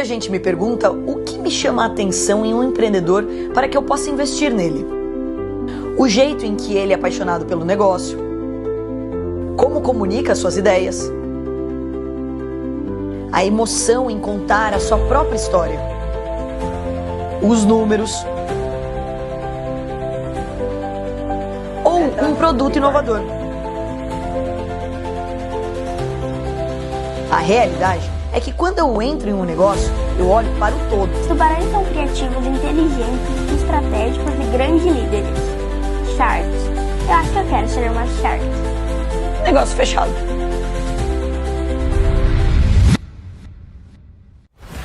Muita gente me pergunta o que me chama a atenção em um empreendedor para que eu possa investir nele. O jeito em que ele é apaixonado pelo negócio, como comunica suas ideias, a emoção em contar a sua própria história, os números, ou um produto inovador. A realidade é que quando eu entro em um negócio, eu olho para o todo. Os tubarões são criativos, inteligentes, estratégicos e grandes líderes. Sharks. Eu acho que eu quero ser uma Shark. Negócio fechado.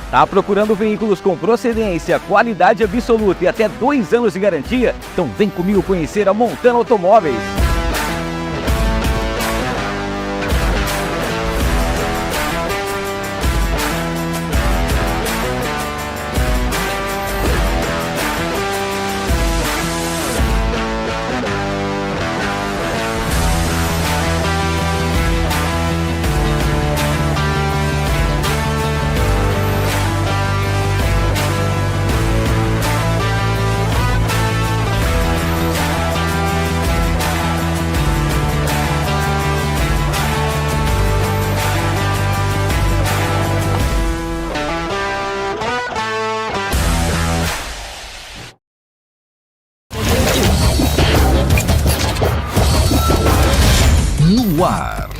Tá procurando veículos com procedência, qualidade absoluta e até 2 anos de garantia? Então vem comigo conhecer a Montana Automóveis.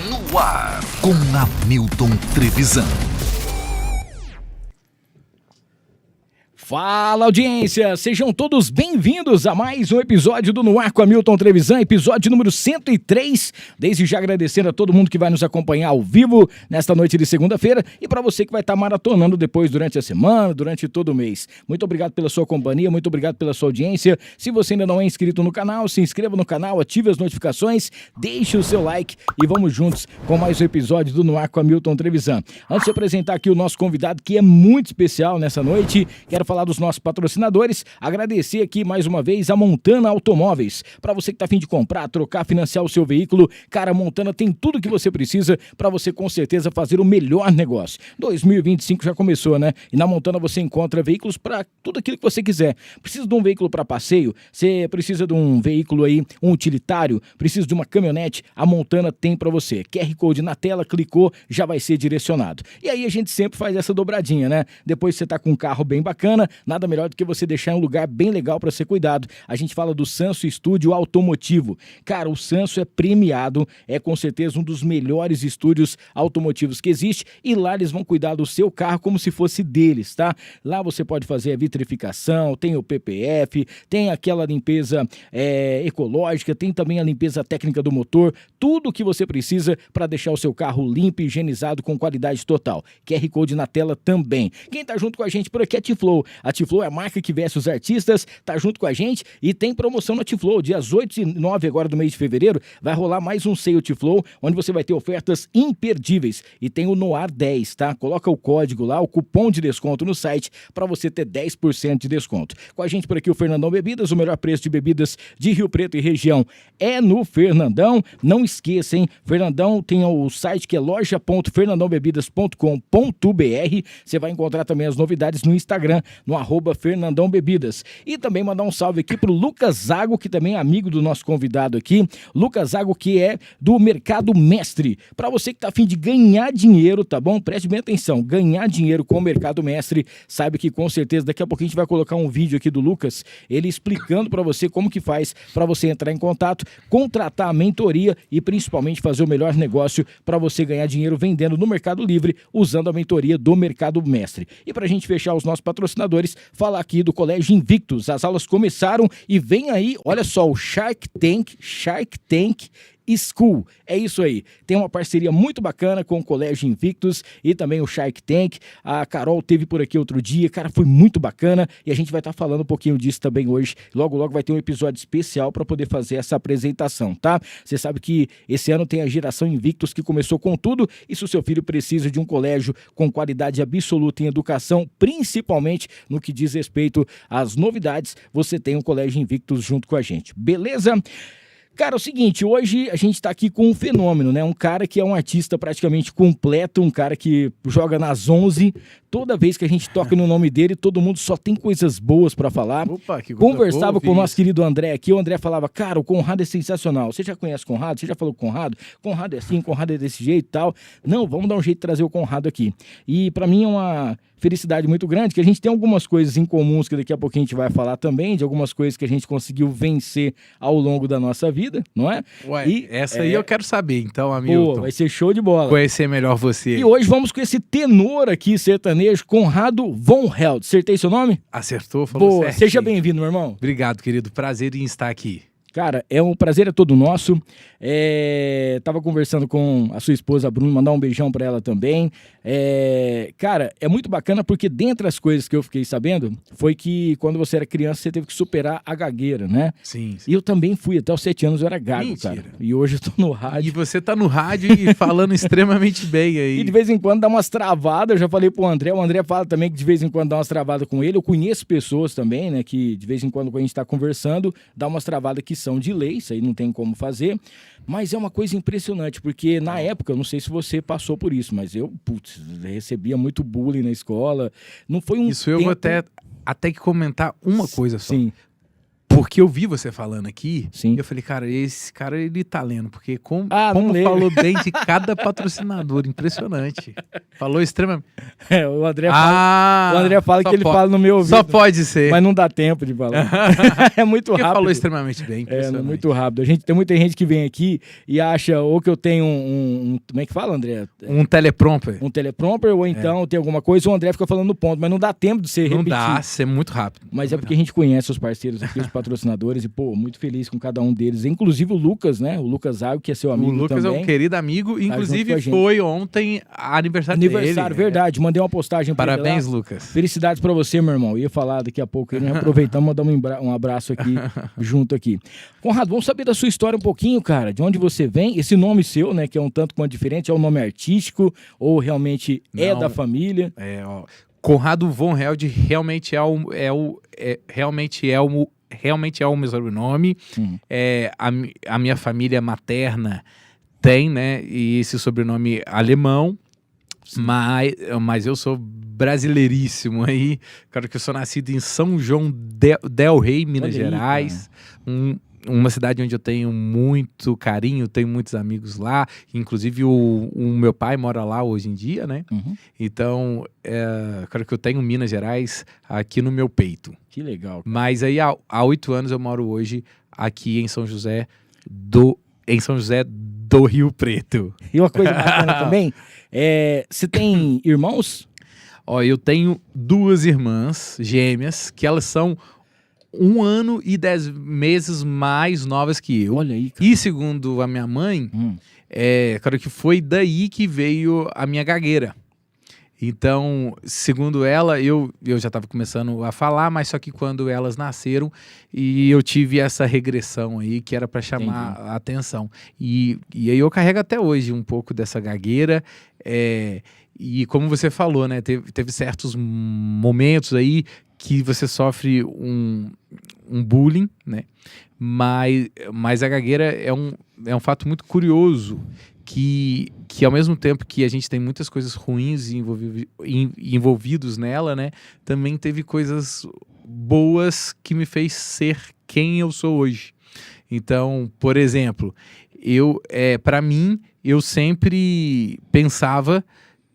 No ar, com Hamilton Trevisan. Fala, audiência! Sejam todos bem-vindos a mais um episódio do No Ar com Hamilton Trevisan, episódio número 103. Desde já agradecendo a todo mundo que vai nos acompanhar ao vivo nesta noite de segunda-feira e para você que vai estar maratonando depois durante a semana, durante todo o mês. Muito obrigado pela sua companhia, muito obrigado pela sua audiência. Se você ainda não é inscrito no canal, se inscreva no canal, ative as notificações, deixe o seu like e vamos juntos com mais um episódio do No Ar com Hamilton Trevisan. Antes de apresentar aqui o nosso convidado, que é muito especial nessa noite, quero falar dos nossos patrocinadores, agradecer aqui mais uma vez a Montana Automóveis. Para você que está a fim de comprar, trocar, financiar o seu veículo, cara, a Montana tem tudo que você precisa para você com certeza fazer o melhor negócio. 2025 já começou, né? E na Montana você encontra veículos para tudo aquilo que você quiser. Precisa de um veículo para passeio? Você precisa de um veículo aí, um utilitário? Precisa de uma caminhonete? A Montana tem para você. QR Code na tela, clicou, já vai ser direcionado. E aí a gente sempre faz essa dobradinha, né? Depois você tá com um carro bem bacana, nada melhor do que você deixar em um lugar bem legal para ser cuidado. A gente fala do Sanso Estúdio Automotivo. Cara, o Sanso é premiado, é com certeza um dos melhores estúdios automotivos que existe e lá eles vão cuidar do seu carro como se fosse deles, tá? Lá você pode fazer a vitrificação, tem o PPF, tem aquela limpeza ecológica, tem também a limpeza técnica do motor, tudo o que você precisa para deixar o seu carro limpo e higienizado com qualidade total. QR Code na tela também. Quem tá junto com a gente por aqui é a T-Flow. A T-Flow é a marca que veste os artistas, tá junto com a gente e tem promoção na T-Flow. Dias 8 e 9 agora do mês de fevereiro, vai rolar mais um Sale T-Flow, onde você vai ter ofertas imperdíveis. E tem o Noar 10, tá? Coloca o código lá, o cupom de desconto no site, para você ter 10% de desconto. Com a gente por aqui o Fernandão Bebidas, o melhor preço de bebidas de Rio Preto e região é no Fernandão. Não esqueça, hein? Fernandão tem o site que é loja.fernandãobebidas.com.br. Você vai encontrar também as novidades no Instagram, no @Fernandão Bebidas. E também mandar um salve aqui pro Lucas Zago, que também é amigo do nosso convidado aqui. Lucas Zago, que é do Mercado Mestre. Para você que tá a fim de ganhar dinheiro, tá bom? Preste bem atenção. Ganhar dinheiro com o Mercado Mestre, sabe que com certeza daqui a pouquinho a gente vai colocar um vídeo aqui do Lucas, ele explicando para você como que faz para você entrar em contato, contratar a mentoria e principalmente fazer o melhor negócio para você ganhar dinheiro vendendo no Mercado Livre, usando a mentoria do Mercado Mestre. E pra gente fechar os nossos patrocinadores, falar aqui do Colégio Invictus. As aulas começaram e vem aí, olha só, o Shark Tank School. É isso aí. Tem uma parceria muito bacana com o Colégio Invictus e também o Shark Tank. A Carol teve por aqui outro dia. Cara, foi muito bacana e a gente vai estar falando um pouquinho disso também hoje. Logo, logo vai ter um episódio especial para poder fazer essa apresentação, tá? Você sabe que esse ano tem a geração Invictus que começou com tudo e se o seu filho precisa de um colégio com qualidade absoluta em educação, principalmente no que diz respeito às novidades, você tem um Colégio Invictus junto com a gente. Beleza? Cara, é o seguinte, hoje a gente tá aqui com um fenômeno, né? Um cara que é um artista praticamente completo, um cara que joga nas 11. Toda vez que a gente toca no nome dele, todo mundo só tem coisas boas pra falar. Opa, que coisa Conversava boa, com o nosso querido André aqui, o André falava, cara, o Conrado é sensacional. Você já conhece o Conrado? Você já falou com o Conrado? Conrado é assim, Conrado é desse jeito e tal. Não, vamos dar um jeito de trazer o Conrado aqui. E pra mim é uma felicidade muito grande, que a gente tem algumas coisas em comuns que daqui a pouquinho a gente vai falar também, de algumas coisas que a gente conseguiu vencer ao longo da nossa vida, não é? Ué, E, essa aí eu quero saber, então, Hamilton. Pô, vai ser show de bola. Conhecer melhor você. E hoje vamos com esse tenor aqui, sertanejo, Conrado Von Held. Acertei seu nome? Acertou, falou Boa, certo. seja bem-vindo, meu irmão. Obrigado, querido. Prazer em estar aqui. Cara, é um prazer, é todo nosso. Tava conversando com a sua esposa, Bruna, mandar um beijão pra ela também. Cara, é muito bacana porque dentre as coisas que eu fiquei sabendo foi que quando você era criança você teve que superar a gagueira, né? Sim. E eu também fui, até os 7 anos eu era gago, Mentira. cara. E hoje eu tô no E rádio. você tá no rádio e falando extremamente bem aí. E de vez em quando dá umas travadas, eu já falei pro André, o André fala também que de vez em quando dá umas travadas com ele, eu conheço pessoas também, né, que de vez em quando a gente tá conversando, dá umas travadas que são de lei, isso aí não tem como fazer, mas é uma coisa impressionante, porque na época, eu não sei se você passou por isso, mas eu, putz, recebia muito bullying na escola, não foi um Isso eu vou até que comentar uma coisa só. Sim. Porque eu vi você falando aqui, Sim. e eu falei, cara, esse cara, ele tá lendo, porque como não lembro. falou bem de cada patrocinador, impressionante. Falou extremamente... O André fala que ele fala no meu ouvido. Só pode ser. Mas não dá tempo de falar. É muito Porque rápido. falou extremamente bem, impressionante. Muito rápido. Tem muita gente que vem aqui e acha ou que eu tenho como é que fala, André? Um teleprompter. Um teleprompter, ou então tem alguma coisa, o André fica falando no ponto, mas não dá tempo de você Não repetir. dá, você é muito rápido. Mas é porque a gente conhece os parceiros aqui, os patrocinadores, e, pô, muito feliz com cada um deles. Inclusive o Lucas, né? O Lucas Zago, que é seu amigo também. O Lucas também. é um querido amigo, junto com a inclusive gente. foi ontem aniversário dele. Verdade. Mandei uma postagem pra ele Parabéns, lá. Lucas. Felicidades pra você, meu irmão. Ia falar daqui a pouco, né? Aproveitamos e mandar um abraço aqui, junto aqui. Conrado, vamos saber da sua história um pouquinho, cara. De onde você vem, esse nome seu, né? Que é um tanto quanto diferente, é um nome artístico ou realmente é da família? Conrado Von Held realmente é o meu sobrenome. A minha família materna tem, né? E esse sobrenome alemão. Mas eu sou brasileiríssimo aí. Claro que eu sou nascido em São João del Rei, Minas Gerais. Uma cidade onde eu tenho muito carinho, tenho muitos amigos lá. Inclusive o meu pai mora lá hoje em dia, né? Então, claro que eu tenho Minas Gerais aqui no meu peito. Que legal. Cara. Mas aí há 8 anos eu moro hoje aqui em São José do Rio Preto. E uma coisa bacana também, você tem irmãos? Eu tenho 2 irmãs gêmeas, que elas são 1 ano e 10 meses mais novas que eu. Olha aí, cara. E segundo a minha mãe, claro que foi daí que veio a minha gagueira. Então, segundo ela, eu já estava começando a falar, mas só que quando elas nasceram, e eu tive essa regressão aí, que era para chamar a atenção. E aí eu carrego até hoje um pouco dessa gagueira, e como você falou, né, teve certos momentos aí que você sofre um bullying, né, mas a gagueira é um fato muito curioso, que ao mesmo tempo que a gente tem muitas coisas ruins envolvidos nela, né, também teve coisas boas que me fez ser quem eu sou hoje. Então, por exemplo, para mim, eu sempre pensava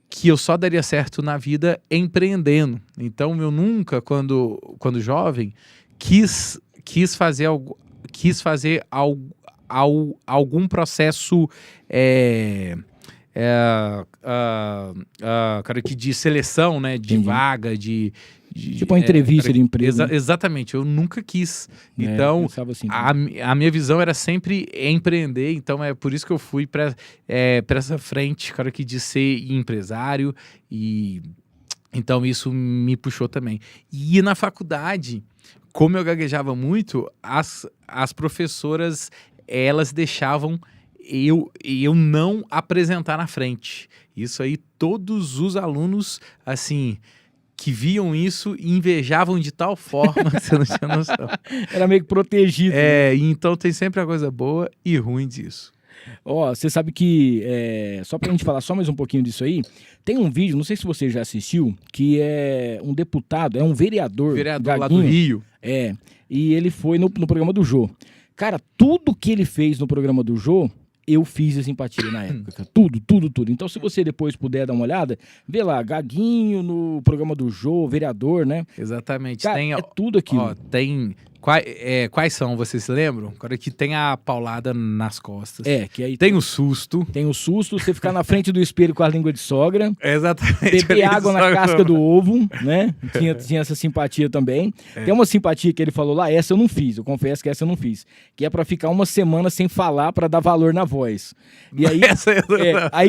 que eu só daria certo na vida empreendendo. Então, eu nunca, quando jovem, quis fazer algum processo cara, de seleção, né, de vaga, tipo uma entrevista de emprego. Exatamente, eu nunca quis. Então, assim, a minha visão era sempre empreender, então é por isso que eu fui para essa frente, cara, de ser empresário, e então isso me puxou também. E na faculdade, como eu gaguejava muito, as professoras, elas deixavam eu não apresentar na frente. Isso aí, todos os alunos, assim, que viam isso e invejavam de tal forma que você não tinha noção. Era meio que protegido. E então tem sempre a coisa boa e ruim disso. Ó, você sabe que, só pra gente falar só mais um pouquinho disso aí, tem um vídeo, não sei se você já assistiu, que é um deputado, é um vereador Lá do Rio. E ele foi no programa do Jô. Cara, tudo que ele fez no programa do Jô, eu fiz a simpatia na época, cara. Tudo. Então, se você depois puder dar uma olhada, vê lá, Gaguinho no programa do Jô, vereador, né? Exatamente. Cara, tem, é tudo aquilo. Ó, tem... Quais são, vocês se lembram? Agora que tem a paulada nas costas. Que aí tem o susto. Tem o susto, você ficar na frente do espelho com a língua de sogra. Exatamente. Beber água na casca do ovo, né? Tinha essa simpatia também. Tem uma simpatia que ele falou lá, essa eu não fiz, eu confesso que essa eu não fiz. Que é pra ficar uma semana sem falar, pra dar valor na voz. E aí,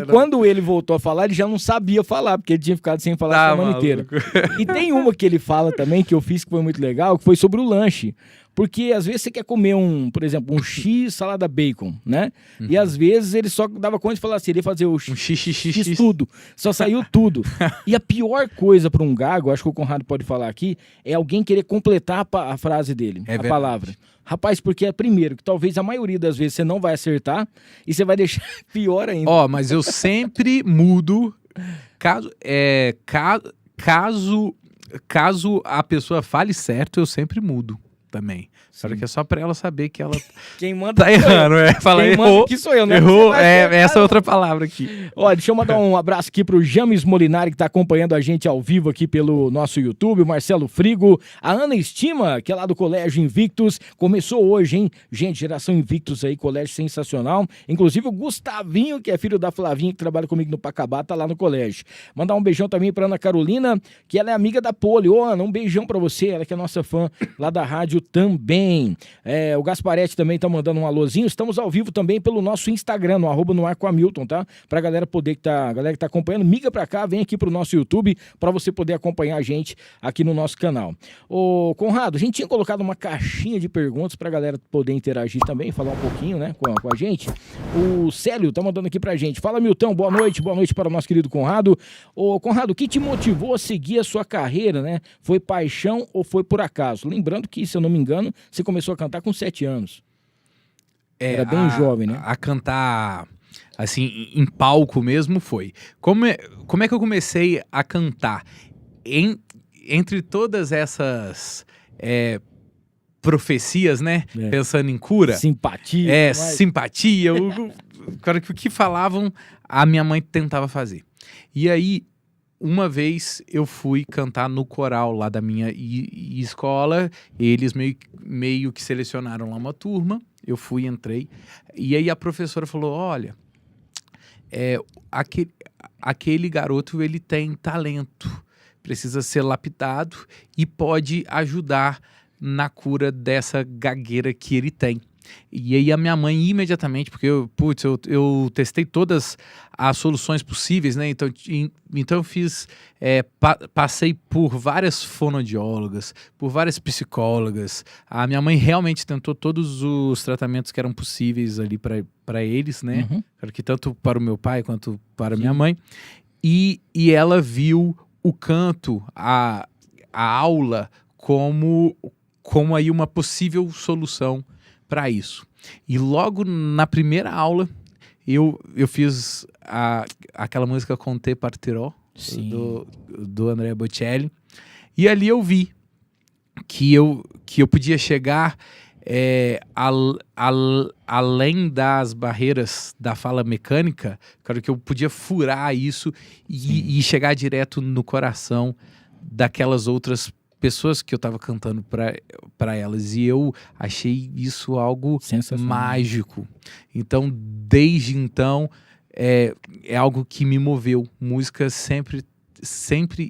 quando ele voltou a falar, ele já não sabia falar, porque ele tinha ficado sem falar a semana inteira. E tem uma que ele fala também, que eu fiz, que foi muito legal, que foi sobre o lanche. Porque às vezes você quer comer por exemplo, um X salada bacon, né? E às vezes ele só dava conta de falar assim, ele ia fazer o X tudo, só saiu tudo. E a pior coisa para um gago, acho que o Conrado pode falar aqui, é alguém querer completar a frase dele, a palavra. Rapaz, porque é primeiro, que talvez a maioria das vezes você não vai acertar e você vai deixar pior ainda. Ó, mas eu sempre mudo, caso a pessoa fale certo, eu sempre mudo também. Só que é só pra ela saber que ela quem manda tá errando, Fala, quem errou, manda que sou eu, né? Errou, essa é outra palavra aqui. Ó, deixa eu mandar um abraço aqui pro James Molinari, que tá acompanhando a gente ao vivo aqui pelo nosso YouTube, o Marcelo Frigo, a Ana Estima, que é lá do Colégio Invictus, começou hoje, hein? Gente, geração Invictus aí, colégio sensacional. Inclusive o Gustavinho, que é filho da Flavinha, que trabalha comigo no Pacabá, tá lá no colégio. Mandar um beijão também pra Ana Carolina, que ela é amiga da Poli. Ô, Ana, um beijão pra você, ela que é nossa fã lá da rádio também. O Gasparetti também tá mandando um alôzinho. Estamos ao vivo também pelo nosso Instagram, no @noarcoamilton, tá? Pra galera poder galera que tá acompanhando, miga pra cá, vem aqui pro nosso YouTube pra você poder acompanhar a gente aqui no nosso canal. Ô, Conrado, a gente tinha colocado uma caixinha de perguntas pra galera poder interagir também, falar um pouquinho, né, com a gente. O Célio tá mandando aqui pra gente. Fala, Milton, boa noite para o nosso querido Conrado. Ô, Conrado, o que te motivou a seguir a sua carreira, né? Foi paixão ou foi por acaso? Lembrando que, se eu não me engano, você começou a cantar com 7 anos. Era bem jovem, né? A cantar, assim, em palco mesmo foi. Como é que eu comecei a cantar? Entre todas essas profecias, né? Pensando em cura. Simpatia. Simpatia. O que falavam, a minha mãe tentava fazer. E aí, uma vez eu fui cantar no coral lá da minha escola, eles meio que selecionaram lá uma turma, eu fui, entrei, e aí a professora falou, olha, aquele garoto, ele tem talento, precisa ser lapidado e pode ajudar na cura dessa gagueira que ele tem. E aí a minha mãe imediatamente, porque eu testei todas as soluções possíveis, né? Então eu fiz, passei por várias fonoaudiólogas, por várias psicólogas. A minha mãe realmente tentou todos os tratamentos que eram possíveis ali para eles, né? Claro que tanto para o meu pai quanto para a minha mãe. E ela viu o canto, a aula como aí uma possível solução para isso. E logo na primeira aula eu fiz aquela música Com te partirò do Andrea Bocelli, e ali eu vi que eu podia chegar além das barreiras da fala mecânica, claro que eu podia furar isso e chegar direto no coração daquelas outras pessoas que eu tava cantando para elas, e eu achei isso algo mágico. Então, desde então, é algo que me moveu. Música sempre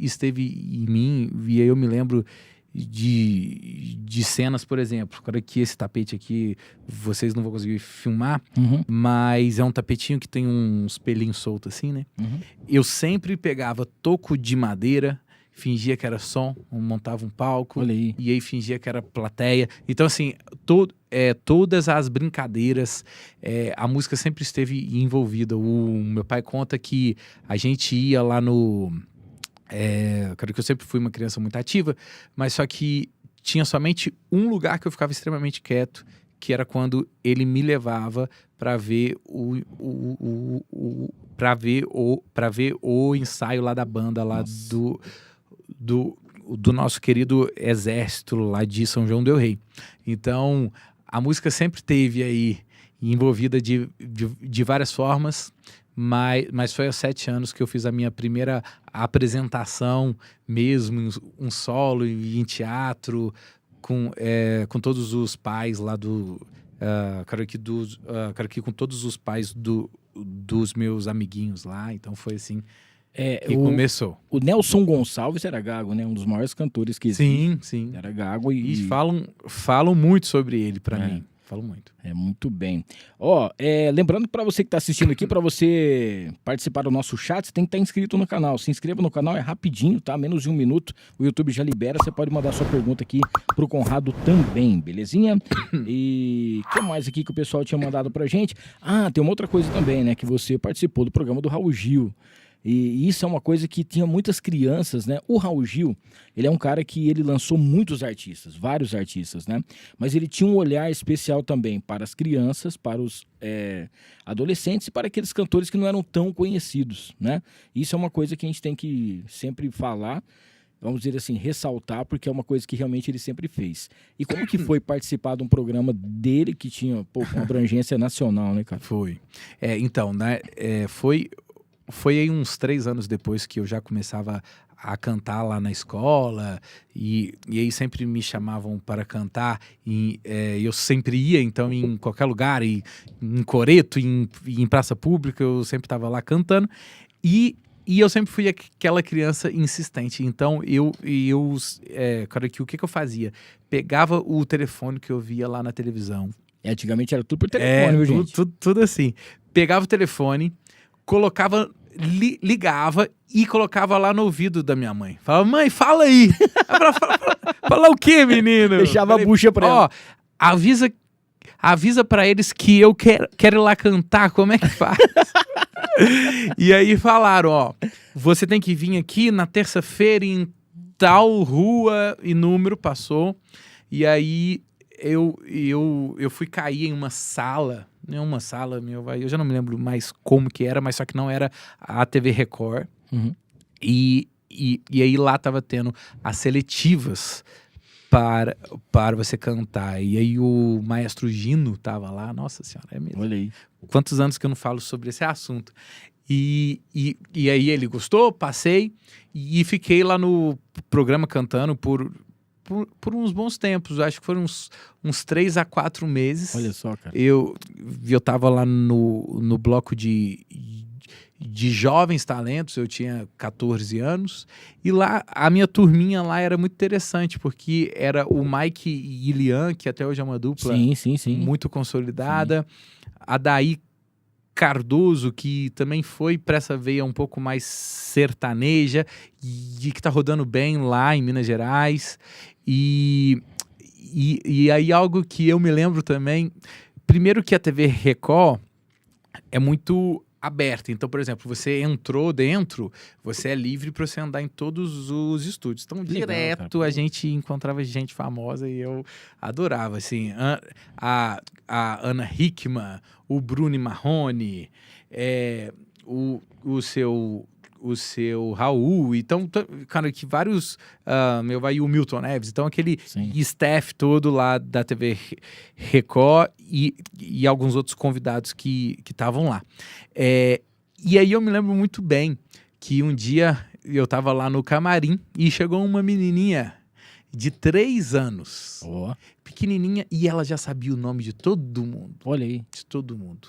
esteve em mim, e aí eu me lembro de cenas, por exemplo, agora que esse tapete aqui, vocês não vão conseguir filmar, mas é um tapetinho que tem uns pelinhos soltos assim, né? Eu sempre pegava toco de madeira, fingia que era som, montava um palco, e aí fingia que era plateia. Então, assim, todas as brincadeiras, a música sempre esteve envolvida. O meu pai conta que a gente ia lá Claro que eu sempre fui uma criança muito ativa, mas só que tinha somente um lugar que eu ficava extremamente quieto, que era quando ele me levava para ver para ver o ensaio lá da banda lá do nosso querido exército lá de São João del Rei. Então, a música sempre teve aí envolvida de várias formas, mas foi aos 7 anos que eu fiz a minha primeira apresentação mesmo, um solo em teatro, com todos os pais lá claro que com todos os pais dos meus amiguinhos lá. Então foi assim que começou. O Nelson Gonçalves era gago, né? Um dos maiores cantores que existe. Sim. Era gago e falam muito sobre ele pra mim. Falo muito. Muito bem. Lembrando para você que está assistindo aqui, para você participar do nosso chat, você tem que estar inscrito no canal. Se inscreva no canal, é rapidinho, tá? Menos de 1 minuto, o YouTube já libera. Você pode mandar sua pergunta aqui pro Conrado também, belezinha? E o que mais aqui que o pessoal tinha mandado pra gente? Tem uma outra coisa também, né? Que você participou do programa do Raul Gil. E isso é uma coisa que tinha muitas crianças, né? O Raul Gil, ele é um cara que ele lançou muitos artistas, vários artistas, né? Mas ele tinha um olhar especial também para as crianças, para os adolescentes e para aqueles cantores que não eram tão conhecidos, né? Isso é uma coisa que a gente tem que sempre falar, vamos dizer assim, ressaltar, porque é uma coisa que realmente ele sempre fez. E como que foi participar de um programa dele que tinha uma abrangência nacional, né, cara? Foi. Então, né? Foi aí uns 3 anos depois que eu já começava a cantar lá na escola, e aí sempre me chamavam para cantar, e eu sempre ia, então, em qualquer lugar, em coreto, em praça pública, eu sempre estava lá cantando, e eu sempre fui aquela criança insistente. Então, cara, o que eu fazia? Pegava o telefone que eu via lá na televisão. Antigamente era tudo por telefone, viu, gente? Tudo assim. Pegava o telefone, colocava... ligava e colocava lá no ouvido da minha mãe. Falava, mãe, fala aí. Falar o quê, menino? Deixava a bucha pra ela. Avisa pra eles que eu quero ir lá cantar, como é que faz? E aí falaram, você tem que vir aqui na terça-feira em tal rua, e número passou. E aí eu fui cair em uma sala, eu já não me lembro mais como que era, mas só que não era a TV Record. Uhum. E aí lá tava tendo as seletivas para você cantar. E aí o maestro Gino tava lá, nossa senhora, é mesmo. Olha aí. Quantos anos que eu não falo sobre esse assunto. E aí ele gostou, passei e fiquei lá no programa cantando por uns bons tempos. Acho que foram uns 3 a 4 meses. Olha só, cara. Eu tava lá no bloco de jovens talentos, eu tinha 14 anos, e lá, a minha turminha lá era muito interessante, porque era o Mike e Ilian, que até hoje é uma dupla sim. muito consolidada, a Daí Cardoso, que também foi para essa veia um pouco mais sertaneja, e que tá rodando bem lá em Minas Gerais, e aí algo que eu me lembro também, primeiro que a TV Record é muito aberta. Então, por exemplo, você entrou dentro, você é livre para você andar em todos os estúdios. Então, direto a gente encontrava gente famosa e eu adorava, assim, a Ana Hickman, o Bruno Marrone, o seu Raul, então, cara, que vários, o Milton Neves, então aquele staff todo lá da TV Record e alguns outros convidados que estavam lá. E aí eu me lembro muito bem que um dia eu tava lá no camarim e chegou uma menininha de 3 anos, pequenininha, e ela já sabia o nome de todo mundo. Olha aí. De todo mundo.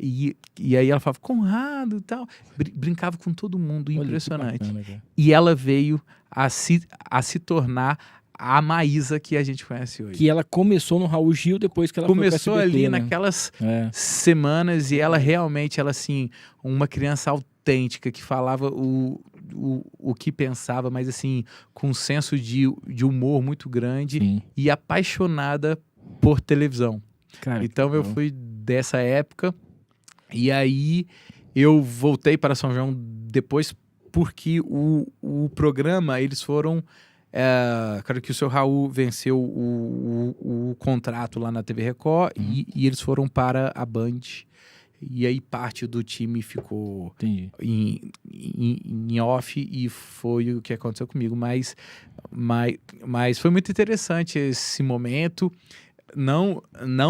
E aí ela falava, Conrado e tal, brincava com todo mundo, impressionante. Olha, bacana, e ela veio a se tornar a Maísa que a gente conhece hoje. Que ela começou no Raul Gil depois que ela começou foi pro SBT, ali né? naquelas semanas, e ela realmente, ela assim, uma criança autêntica que falava o que pensava, mas assim, com um senso de humor muito grande e apaixonada por televisão. Cara, então eu fui dessa época, e aí eu voltei para São João depois porque o programa, eles foram... Claro que o seu Raul venceu o contrato lá na TV Record e eles foram para a Band. E aí parte do time ficou em off e foi o que aconteceu comigo. Mas foi muito interessante esse momento. Não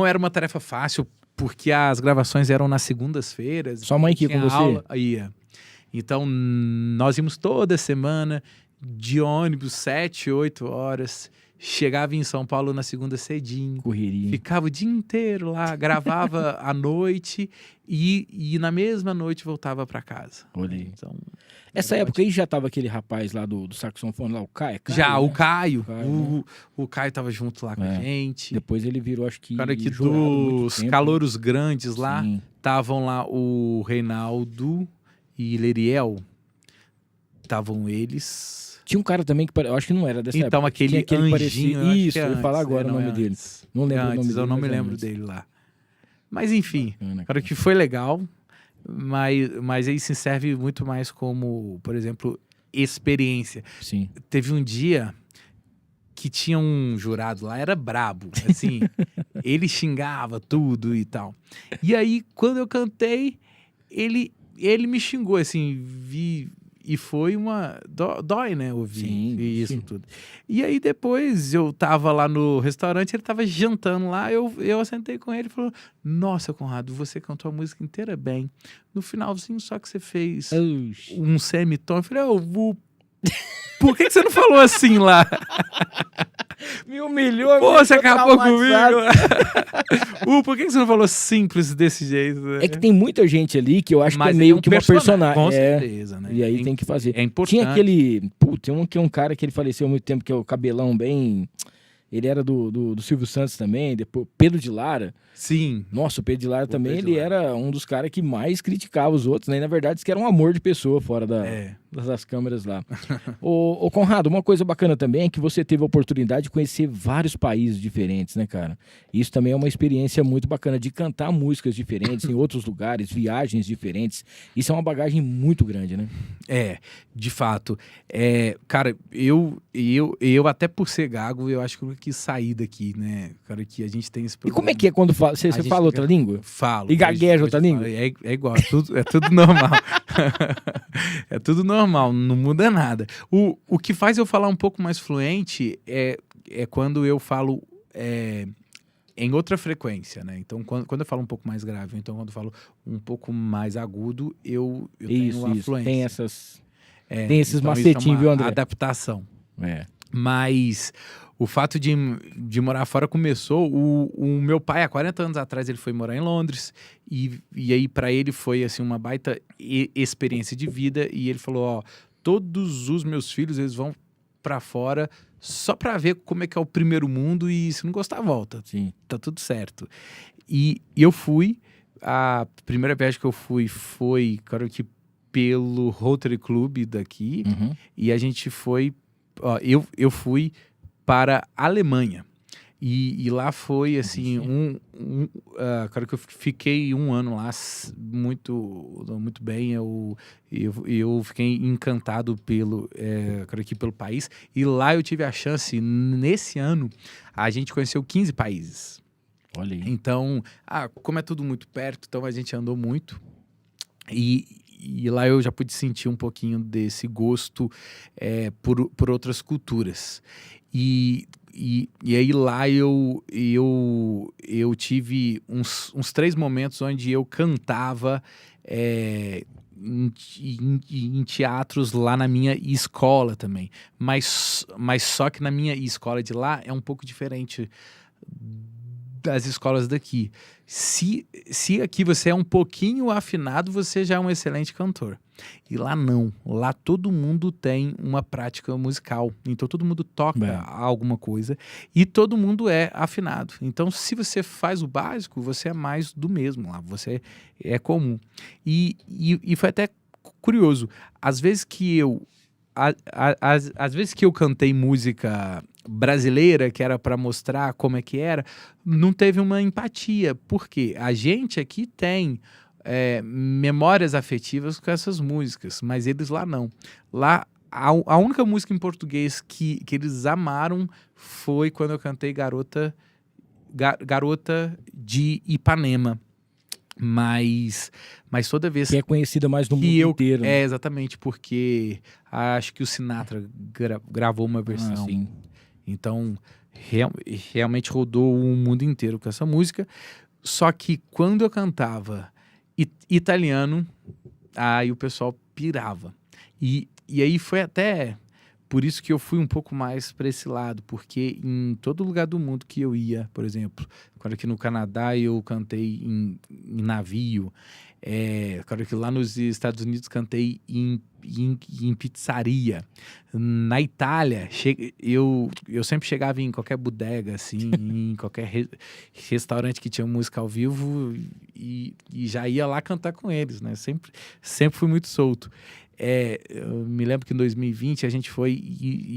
era uma tarefa fácil, porque as gravações eram nas segundas-feiras. Sua mãe que ia com você? Aula, ia. Então, nós íamos toda semana de ônibus, 7, 8 horas. Chegava em São Paulo na segunda cedinho. Correria. Ficava o dia inteiro lá, gravava à noite e na mesma noite voltava para casa. Olhei. Então, Essa época aí já tava aquele rapaz lá do saxofone lá, o Caio? já, né? o Caio. Caio, O Caio tava junto lá com a gente. Depois ele virou, acho que... Cara, que jurado muito dos tempo. calouros grandes lá, Sim. estavam lá o Reinaldo e Leriel. Estavam eles. Tinha um cara também que eu acho que não era dessa época. Então, aquele Tinha anjinho, parecia... eu acho Isso, que é eu ia falar antes, agora o nome dele. antes. Não lembro o Antes, nome dele. eu não me mas é lembro antes. dele lá. Mas enfim, Bacana, cara, que foi legal, mas aí se serve muito mais como, por exemplo, experiência. Sim. Teve um dia que tinha um jurado lá, era brabo, assim, ele xingava tudo e tal. E aí, quando eu cantei, ele me xingou, assim, e foi uma... Dói, né, ouvir Sim, isso sim. tudo. E aí depois eu tava lá no restaurante, ele tava jantando lá, eu sentei com ele e falou: nossa, Conrado, você cantou a música inteira bem. No finalzinho só que você fez Oxi. um semitom. Eu falei: por que você não falou assim lá? Me humilhou. Pô, você acabou traumatizado. comigo. Por que você não falou simples desse jeito? Né? É que tem muita gente ali que eu acho Mas que é ele meio um que uma personagem. Com É, certeza, né? e aí tem que fazer. É importante. Tinha aquele... Tem um cara que ele faleceu há muito tempo, que é o cabelão bem... Ele era do Silvio Santos também, depois Pedro de Lara. Sim. Nossa, o Pedro de Lara também, Pedro de ele Lara. era um dos caras que mais criticava os outros, né? E, na verdade, isso que era um amor de pessoa fora É. das câmeras lá. Ô, Conrado, uma coisa bacana também é que você teve a oportunidade de conhecer vários países diferentes, né, cara? Isso também é uma experiência muito bacana, de cantar músicas diferentes em outros lugares, viagens diferentes. Isso é uma bagagem muito grande, né? É, de fato. Cara, eu até por ser gago, eu acho que eu nunca quis sair daqui, né? Cara, que a gente tem esse E problema. como é que é quando fala? Você gente fala outra língua? Falo. E gagueja outra falo. língua? É igual, é tudo normal. É tudo normal, não muda nada. O que faz eu falar um pouco mais fluente é quando eu falo em outra frequência, né? Então, quando eu falo um pouco mais grave, então quando eu falo um pouco mais agudo, eu tenho a fluência. Tem essas... tem esses então macetinhos, isso é uma viu, André? adaptação. É. Mas o fato de morar fora começou... O meu pai, há 40 anos atrás, ele foi morar em Londres. E aí, para ele, foi assim, uma baita experiência de vida. E ele falou: ó, todos os meus filhos, eles vão para fora só para ver como é que é o primeiro mundo. E se não gostar, volta. Sim. Tá tudo certo. E eu fui... A primeira viagem que eu foi, claro que pelo Rotary Club daqui. Uhum. E a gente foi... Ó, eu fui para a Alemanha. E lá foi, assim, claro que eu fiquei um ano lá muito bem. Eu fiquei encantado claro que pelo país. E lá eu tive a chance, nesse ano, a gente conheceu 15 países. Olha aí. Então, como é tudo muito perto, então a gente andou muito. E lá eu já pude sentir um pouquinho desse gosto por outras culturas. E aí lá eu tive uns 3 momentos onde eu cantava em teatros lá na minha escola também. Mas só que na minha escola de lá é um pouco diferente das escolas daqui. Se aqui você é um pouquinho afinado, você já é um excelente cantor. E lá não. Lá todo mundo tem uma prática musical. Então todo mundo toca alguma coisa e todo mundo é afinado. Então se você faz o básico, você é mais do mesmo lá. Você é comum. E foi até curioso. Às vezes que eu cantei música brasileira, que era para mostrar como é que era, não teve uma empatia. Por quê? A gente aqui tem memórias afetivas com essas músicas, mas eles lá não. Lá, a única música em português que eles amaram foi quando eu cantei Garota de Ipanema. Mas toda vez Que é conhecida mais no mundo que eu... inteiro. né? Exatamente, porque acho que o Sinatra gravou uma versão. Sim. Então, realmente rodou o mundo inteiro com essa música. Só que quando eu cantava italiano, aí o pessoal pirava. E aí foi até por isso que eu fui um pouco mais para esse lado, porque em todo lugar do mundo que eu ia, por exemplo, quando aqui no Canadá eu cantei em navio, quando aqui lá nos Estados Unidos cantei em pizzaria. Na Itália, eu sempre chegava em qualquer bodega, assim, em qualquer restaurante que tinha música ao vivo e já ia lá cantar com eles, né? Sempre fui muito solto. Eu me lembro que em 2020 a gente foi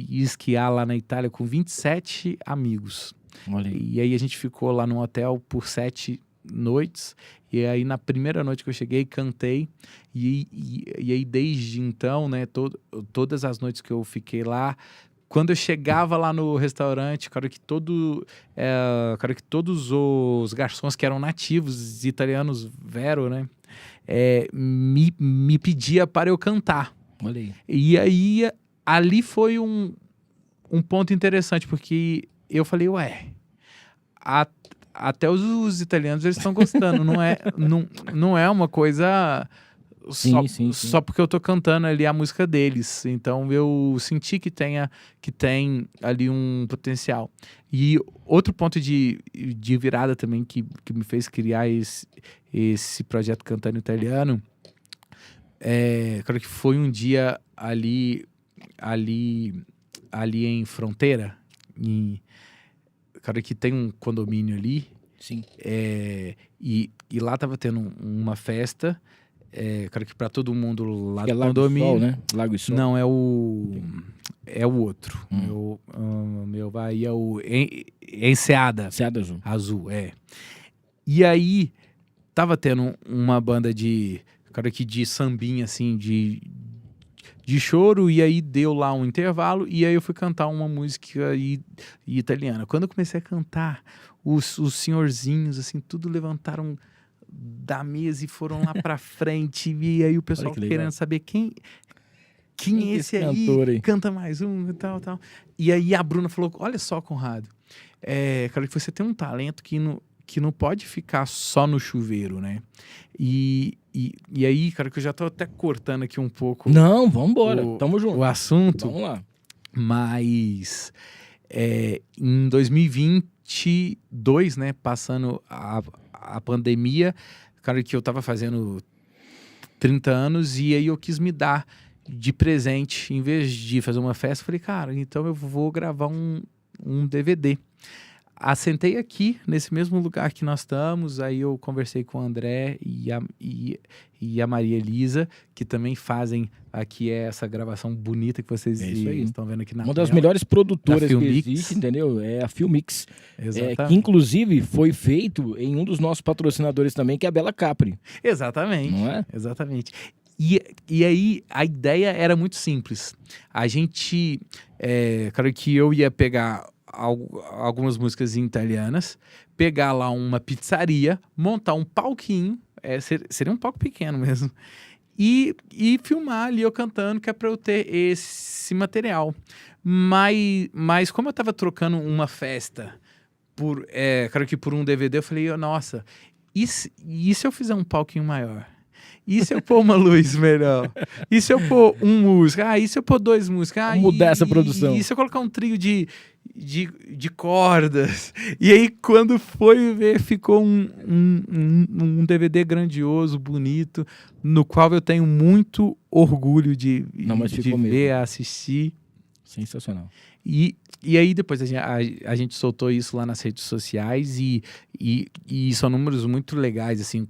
esquiar lá na Itália com 27 amigos. Olha aí. E aí a gente ficou lá num hotel por 7 noites. E aí na primeira noite que eu cheguei, cantei. E aí desde então, né, todas as noites que eu fiquei lá, quando eu chegava lá no restaurante, cara, que todos os garçons que eram nativos italianos, vero, né, me pedia para eu cantar. Olha aí. E aí, ali foi um ponto interessante, porque eu falei, até os italianos eles estão gostando, não é uma coisa Sim. só porque eu tô cantando ali a música deles. Então eu senti que tem ali um potencial. E outro ponto de virada também que me fez criar esse projeto Cantando Italiano, claro que foi um dia ali em Fronteira, claro que tem um condomínio ali. Sim. E lá tava tendo uma festa, claro que para todo mundo lá É do Lago condomínio. Sol, né? Lago e Sol. Não, é o outro. Meu vai é o Enseada. Enseada Azul. Azul, E aí, tava tendo uma banda cara, que de sambinha, assim, de choro, e aí deu lá um intervalo, e aí eu fui cantar uma música italiana. Quando eu comecei a cantar, os senhorzinhos, assim, tudo levantaram da mesa e foram lá pra frente, e aí o pessoal querendo saber quem é esse aí, canta mais um e tal. E aí a Bruna falou, olha só, Conrado, cara, que você tem um talento que não pode ficar só no chuveiro, né? E aí, cara, que eu já tô até cortando aqui um pouco. Não, vambora, tamo junto. O assunto. Vamos lá. Mas em 2022, né, passando a pandemia, cara, que eu tava fazendo 30 anos, e aí eu quis me dar de presente, em vez de fazer uma festa, falei, cara, então eu vou gravar um DVD. Assentei aqui, nesse mesmo lugar que nós estamos, aí eu conversei com o André e a Maria Elisa, que também fazem aqui essa gravação bonita que vocês estão vendo aqui na Uma tela. das melhores produtoras que Filmix. existe, entendeu? É a Filmix. Exatamente. Que inclusive foi feito em um dos nossos patrocinadores também, que é a Bela Capri. Exatamente. Não é? Exatamente. E aí a ideia era muito simples. A gente, claro que eu ia pegar algumas músicas italianas, pegar lá uma pizzaria, montar um palquinho, seria um palco pequeno mesmo, e filmar ali eu cantando, que é para eu ter esse material. Mas como eu estava trocando uma festa claro que por um DVD, eu falei, nossa, e se eu fizer um palquinho maior? E se eu pôr uma luz melhor? E se eu pôr um músico? E se eu pôr 2 músicos? Vamos mudar essa produção. E se eu colocar um trio de cordas? E aí, quando foi ver, ficou um DVD grandioso, bonito, no qual eu tenho muito orgulho de ver, assistir. Sensacional. E aí depois a gente soltou isso lá nas redes sociais e são números muito legais, assim,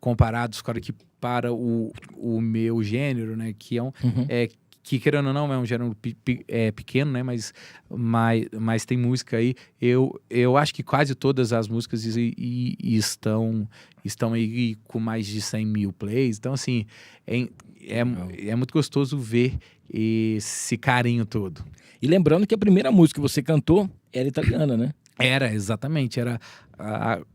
comparados, claro, que para o meu gênero, né, que que querendo ou não é um gênero pequeno, né? Mas tem música aí. Eu acho que quase todas as músicas estão aí com mais de 100 mil plays. Então, assim, é muito gostoso ver esse carinho todo. E lembrando que a primeira música que você cantou era italiana, né? Exatamente. Era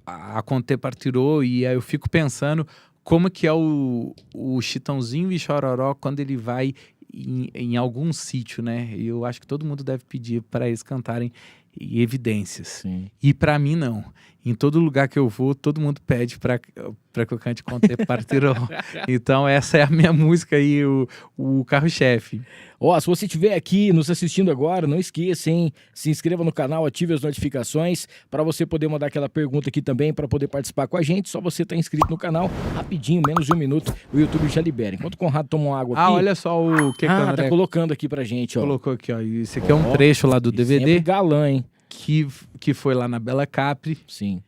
a Conte Partirò, e aí eu fico pensando como que é o Chitãozinho e Chororó quando ele vai em algum sítio, né? Eu acho que todo mundo deve pedir para eles cantarem Evidências. Sim. E para mim, não. Em todo lugar que eu vou, todo mundo pede para que eu cante Conte Partirò. Então, essa é a minha música aí, o carro-chefe. Se você estiver aqui nos assistindo agora, não esqueça, hein? Se inscreva no canal, ative as notificações para você poder mandar aquela pergunta aqui também, para poder participar com a gente. Só você estar inscrito no canal, rapidinho, menos de 1 minuto, o YouTube já libera. Enquanto o Conrado toma uma água aqui... olha só o que o André tá colocando aqui pra gente, ó. Colocou aqui, ó. Esse aqui é um trecho lá do DVD. Sempre galã, hein? Que foi lá na Bela Capri. Sim.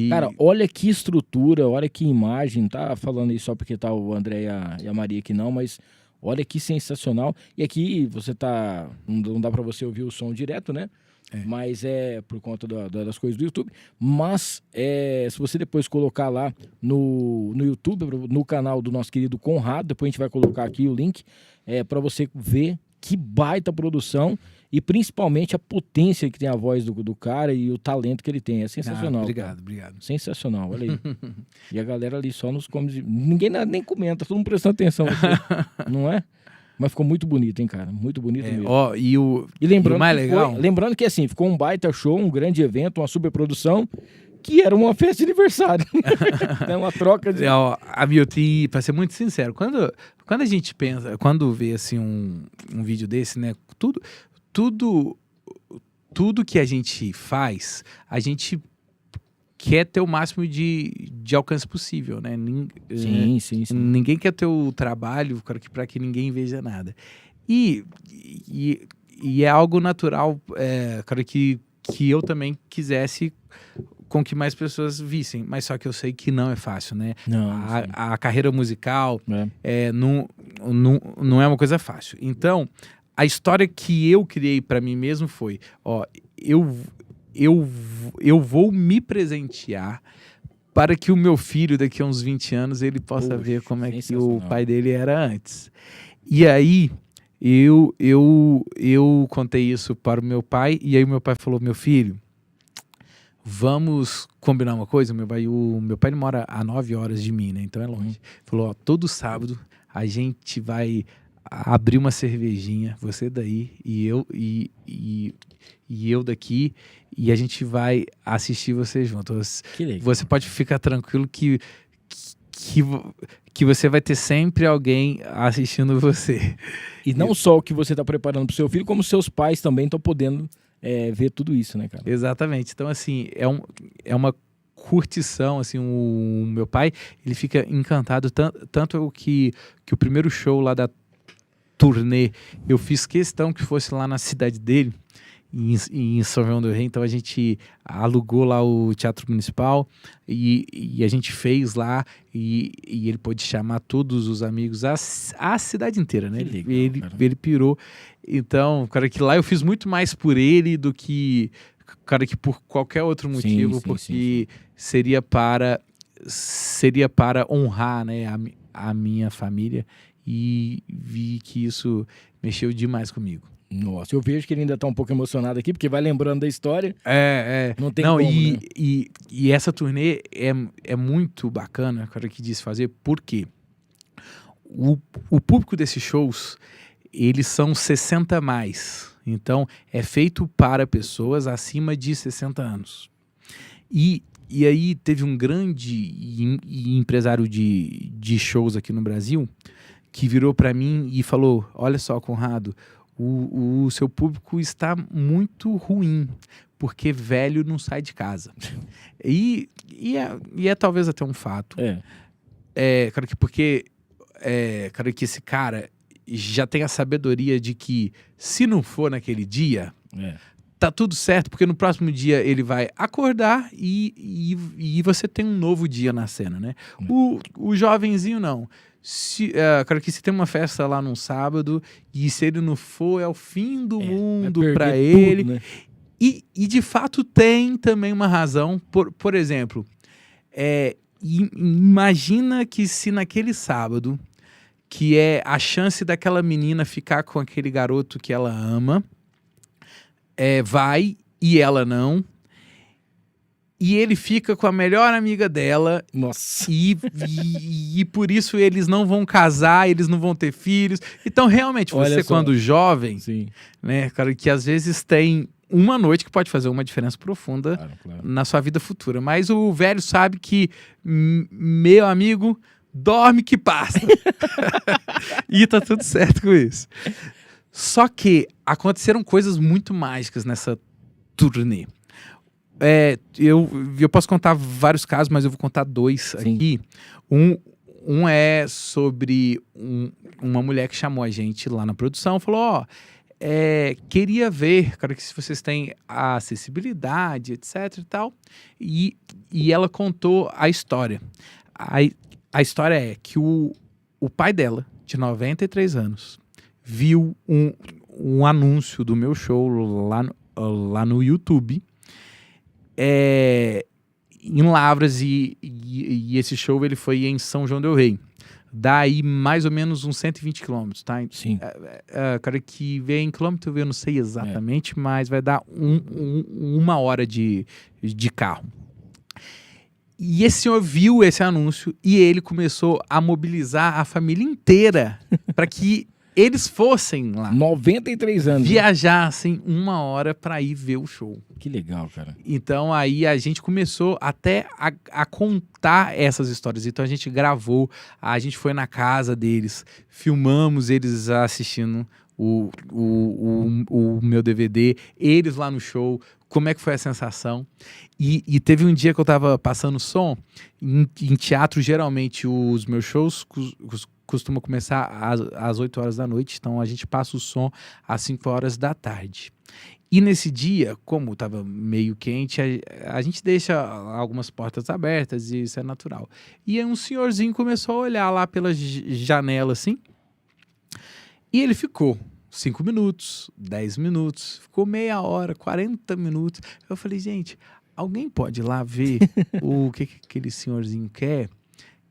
Cara, olha que estrutura, olha que imagem. Tá falando isso só porque tá o André e a Maria aqui não, mas olha que sensacional. E aqui você tá... Não dá pra você ouvir o som direto, né? Mas é por conta das coisas do YouTube. Mas se você depois colocar lá no YouTube, no canal do nosso querido Conrado, depois a gente vai colocar aqui o link, para você ver que baita produção e principalmente a potência que tem a voz do cara e o talento que ele tem. É sensacional. Obrigado. Sensacional, olha aí. E a galera ali só nos come. Ninguém nem comenta, todo mundo prestando atenção aqui, não é? Mas ficou muito bonito, hein, cara? Muito bonito mesmo. E lembrando, o mais legal... lembrando que, assim, ficou um baita show, um grande evento, uma super produção, que era uma festa de aniversário. É uma troca de... Hamilton, pra ser muito sincero, quando a gente pensa, quando vê, assim, um vídeo desse, né, tudo que a gente faz, a gente quer ter o máximo de alcance possível, né? Sim. Ninguém quer ter o trabalho para que ninguém veja nada. E é algo natural, que eu também quisesse com que mais pessoas vissem, mas só que eu sei que não é fácil, né? A carreira musical não é uma coisa fácil. Então, a história que eu criei para mim mesmo foi, eu vou me presentear para que o meu filho, daqui a uns 20 anos, ele possa ver como é que o pai dele era antes. E aí, eu contei isso para o meu pai, e aí o meu pai falou, meu filho, vamos combinar uma coisa? O meu pai ele mora a 9 horas de mim, né? Então é longe. Falou, todo sábado a gente vai abrir uma cervejinha, você daí e eu daqui, e a gente vai assistir você juntos. Você pode ficar tranquilo que você vai ter sempre alguém assistindo você. E não só o que você está preparando para o seu filho, como seus pais também estão podendo ver tudo isso, né, cara? Exatamente. Então, assim, é uma curtição, assim, o meu pai, ele fica encantado, tanto que o primeiro show lá da turnê, eu fiz questão que fosse lá na cidade dele, em São João do Rei. Então a gente alugou lá o Teatro Municipal e a gente fez lá, e ele pôde chamar todos os amigos, a cidade inteira, né? Ele pirou. Então, cara, que lá eu fiz muito mais por ele do que, cara, que por qualquer outro motivo, porque seria para honrar, né, a minha família. E vi que isso mexeu demais comigo. Nossa, eu vejo que ele ainda tá um pouco emocionado aqui, porque vai lembrando da história. Não tem como, né? E essa turnê é muito bacana, cara, que diz fazer, porque o público desses shows, eles são 60 mais. Então, é feito para pessoas acima de 60 anos. E aí teve um grande empresário de shows aqui no Brasil que virou para mim e falou, olha só, Conrado, o seu público está muito ruim, porque velho não sai de casa. E é talvez até um fato. Cara, cara, que esse cara já tem a sabedoria de que se não for naquele dia, tá tudo certo, porque no próximo dia ele vai acordar e você tem um novo dia na cena, né? O jovenzinho não. Cara, que se tem uma festa lá num sábado e se ele não for, é o fim do mundo vai pra perder ele. tudo, né? E de fato tem também uma razão. Por exemplo, imagina que se naquele sábado, que é a chance daquela menina ficar com aquele garoto que ela ama, vai e ela não, e ele fica com a melhor amiga dela, Nossa. e por isso eles não vão casar, eles não vão ter filhos. Então, realmente, Olha você só. quando jovem, Sim. né, cara, que às vezes tem uma noite que pode fazer uma diferença profunda Claro. na sua vida futura. Mas o velho sabe que, meu amigo, dorme que passa. E tá tudo certo com isso. Só que aconteceram coisas muito mágicas nessa turnê. Eu posso contar vários casos, mas eu vou contar 2 aqui. Um é sobre uma mulher que chamou a gente lá na produção, falou, queria ver, cara, que se vocês têm a acessibilidade, etc e tal. E ela contou a história. A história é que o pai dela, de 93 anos, viu um anúncio do meu show lá no YouTube, em Lavras, e esse show ele foi em São João del Rei. Daí mais ou menos uns 120 quilômetros, tá? Sim. Cara, que vê em quilômetro, eu não sei exatamente, mas vai dar uma hora de carro. E esse senhor viu esse anúncio e ele começou a mobilizar a família inteira para que eles fossem lá. 93 anos. Viajassem 1 hora para ir ver o show. Que legal, cara. Então aí a gente começou até a contar essas histórias. Então a gente gravou, a gente foi na casa deles, filmamos eles assistindo o meu DVD, eles lá no show, como é que foi a sensação. E teve um dia que eu tava passando som, em teatro geralmente os meus shows costumam começar às 8 horas da noite, então a gente passa o som às 5 horas da tarde. E nesse dia, como estava meio quente, a gente deixa algumas portas abertas e isso é natural. E aí um senhorzinho começou a olhar lá pela janela assim, e ele ficou 5 minutos, 10 minutos, ficou meia hora, 40 minutos. Eu falei, gente, alguém pode ir lá ver o que aquele senhorzinho quer?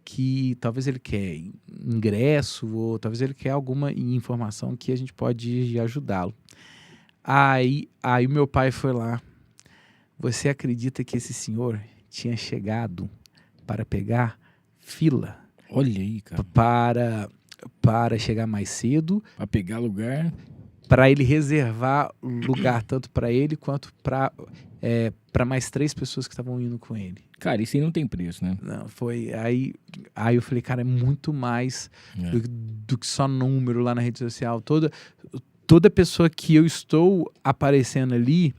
Que talvez ele quer ingresso ou talvez ele quer alguma informação que a gente pode ajudá-lo. Aí o meu pai foi lá. Você acredita que esse senhor tinha chegado para pegar fila? Olha aí, cara. Para chegar mais cedo. Para pegar lugar. Para ele reservar lugar tanto para ele quanto para mais 3 pessoas que estavam indo com ele. Cara, isso aí não tem preço, né? Não, foi... Aí eu falei, cara, é muito mais do que só número lá na rede social. Toda pessoa que eu estou aparecendo ali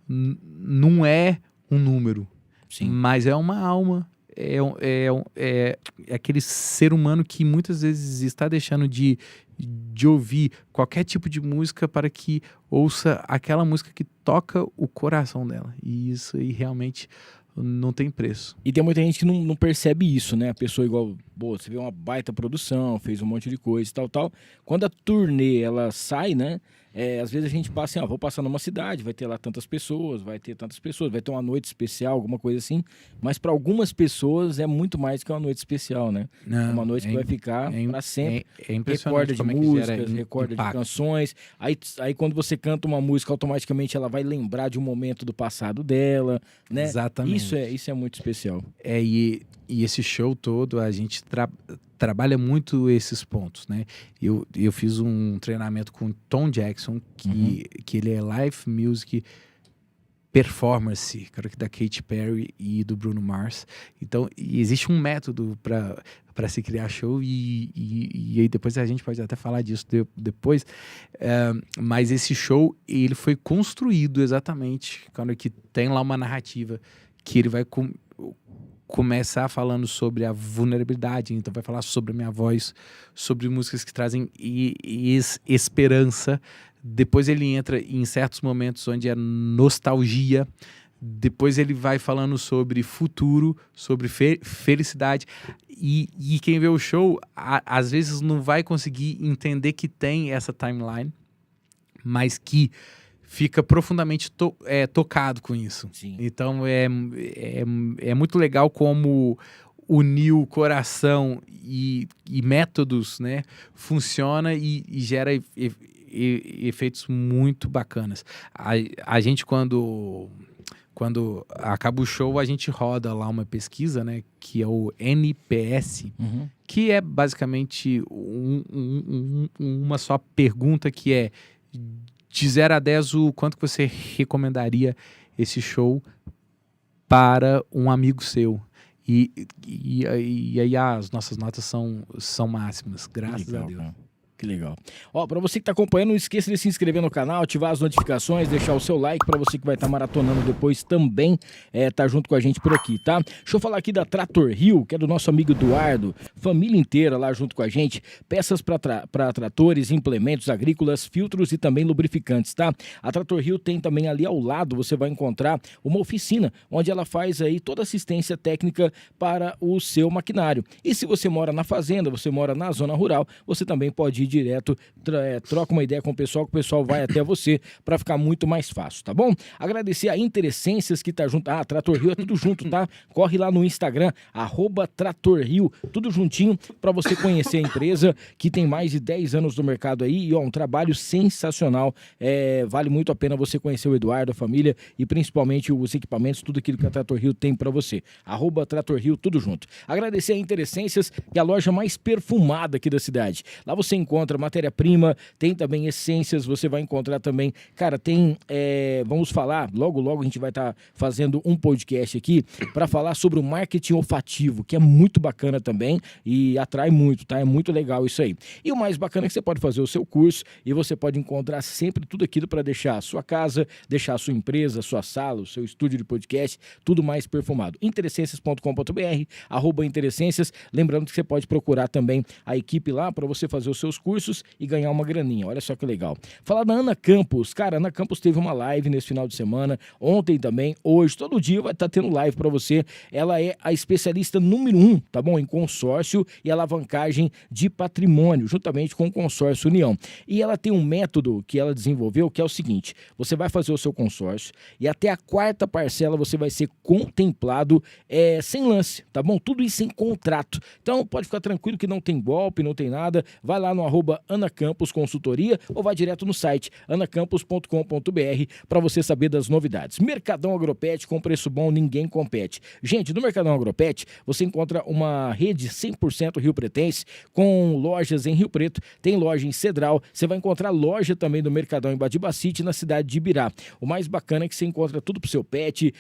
não é um número. Sim. Mas é uma alma. É aquele ser humano que muitas vezes está deixando de ouvir qualquer tipo de música para que ouça aquela música que toca o coração dela. E isso aí realmente não tem preço. E tem muita gente que não percebe isso, né? A pessoa igual, você vê uma baita produção, fez um monte de coisa e tal. Quando a turnê, ela sai, né? Às vezes a gente passa assim, vou passar numa cidade, vai ter lá tantas pessoas, vai ter uma noite especial, alguma coisa assim. Mas para algumas pessoas é muito mais que uma noite especial, né? É uma noite que vai ficar para sempre. É impressionante. Recorda de músicas, recorda de canções. Aí quando você canta uma música, automaticamente ela vai lembrar de um momento do passado dela, né? Exatamente. Isso é muito especial. E esse show todo, a gente trabalha muito esses pontos, né? Eu fiz um treinamento com o Tom Jackson, que ele é Live Music Performance, cara, da Katy Perry e do Bruno Mars. Então, existe um método para se criar show e aí depois a gente pode até falar disso depois. Mas esse show, ele foi construído exatamente, cara, que tem lá uma narrativa que ele vai começar falando sobre a vulnerabilidade, então vai falar sobre a minha voz, sobre músicas que trazem esperança. Depois ele entra em certos momentos onde é nostalgia. Depois ele vai falando sobre futuro, sobre felicidade. E quem vê o show, às vezes não vai conseguir entender que tem essa timeline, mas que fica profundamente tocado com isso. Sim. Então é muito legal como uniu coração e métodos, né, funciona e gera efeitos muito bacanas. A gente, quando acaba o show, a gente roda lá uma pesquisa, né, que é o NPS, que é basicamente uma só pergunta, que é de 0 a 10, o quanto que você recomendaria esse show para um amigo seu. E aí as nossas notas são máximas, graças a Deus. Que legal. Ó, pra você que tá acompanhando, não esqueça de se inscrever no canal, ativar as notificações, deixar o seu like. Pra você que vai estar maratonando depois também, tá junto com a gente por aqui, tá? Deixa eu falar aqui da Trator Hill, que é do nosso amigo Eduardo, família inteira lá junto com a gente. Peças pra tratores, implementos agrícolas, filtros e também lubrificantes, tá? A Trator Hill tem também ali ao lado, você vai encontrar uma oficina, onde ela faz aí toda assistência técnica para o seu maquinário. E se você mora na fazenda, você mora na zona rural, você também pode ir direto, troca uma ideia com o pessoal, que o pessoal vai até você para ficar muito mais fácil, tá bom? Agradecer a Interessências que tá junto. Trator Hill é tudo junto, tá? Corre lá no Instagram, @TratorHill, tudo juntinho, para você conhecer a empresa que tem mais de 10 anos no mercado aí, e um trabalho sensacional. Vale muito a pena você conhecer o Eduardo, a família e principalmente os equipamentos, tudo aquilo que a Trator Hill tem para você. @TratorHill, tudo junto. Agradecer a Interessências, que é a loja mais perfumada aqui da cidade. Lá você encontra matéria-prima, tem também essências, você vai encontrar também, cara, tem, vamos falar, logo a gente vai estar fazendo um podcast aqui para falar sobre o marketing olfativo, que é muito bacana também e atrai muito, tá? É muito legal isso aí. E o mais bacana é que você pode fazer o seu curso e você pode encontrar sempre tudo aquilo para deixar a sua casa, deixar a sua empresa, a sua sala, o seu estúdio de podcast, tudo mais perfumado. Interessências.com.br, @Interessências, lembrando que você pode procurar também a equipe lá para você fazer os seus cursos e ganhar uma graninha. Olha só que legal. Falar da Ana Campos. Cara, a Ana Campos teve uma live nesse final de semana, ontem também, hoje, todo dia vai estar tendo live para você. Ela é a especialista número 1, tá bom? Em consórcio e alavancagem de patrimônio, juntamente com o Consórcio União. E ela tem um método que ela desenvolveu, que é o seguinte: você vai fazer o seu consórcio e até a 4ª parcela você vai ser contemplado sem lance, tá bom? Tudo isso sem contrato. Então pode ficar tranquilo que não tem golpe, não tem nada. Vai lá no @Ana Campos Consultoria ou vai direto no site anacampos.com.br para você saber das novidades. Mercadão Agropet, com preço bom, ninguém compete. Gente, no Mercadão Agropet você encontra uma rede 100% riopretense, com lojas em Rio Preto, tem loja em Cedral, você vai encontrar loja também do Mercadão em Badibacite, na cidade de Ibirá. O mais bacana é que você encontra tudo pro seu pet,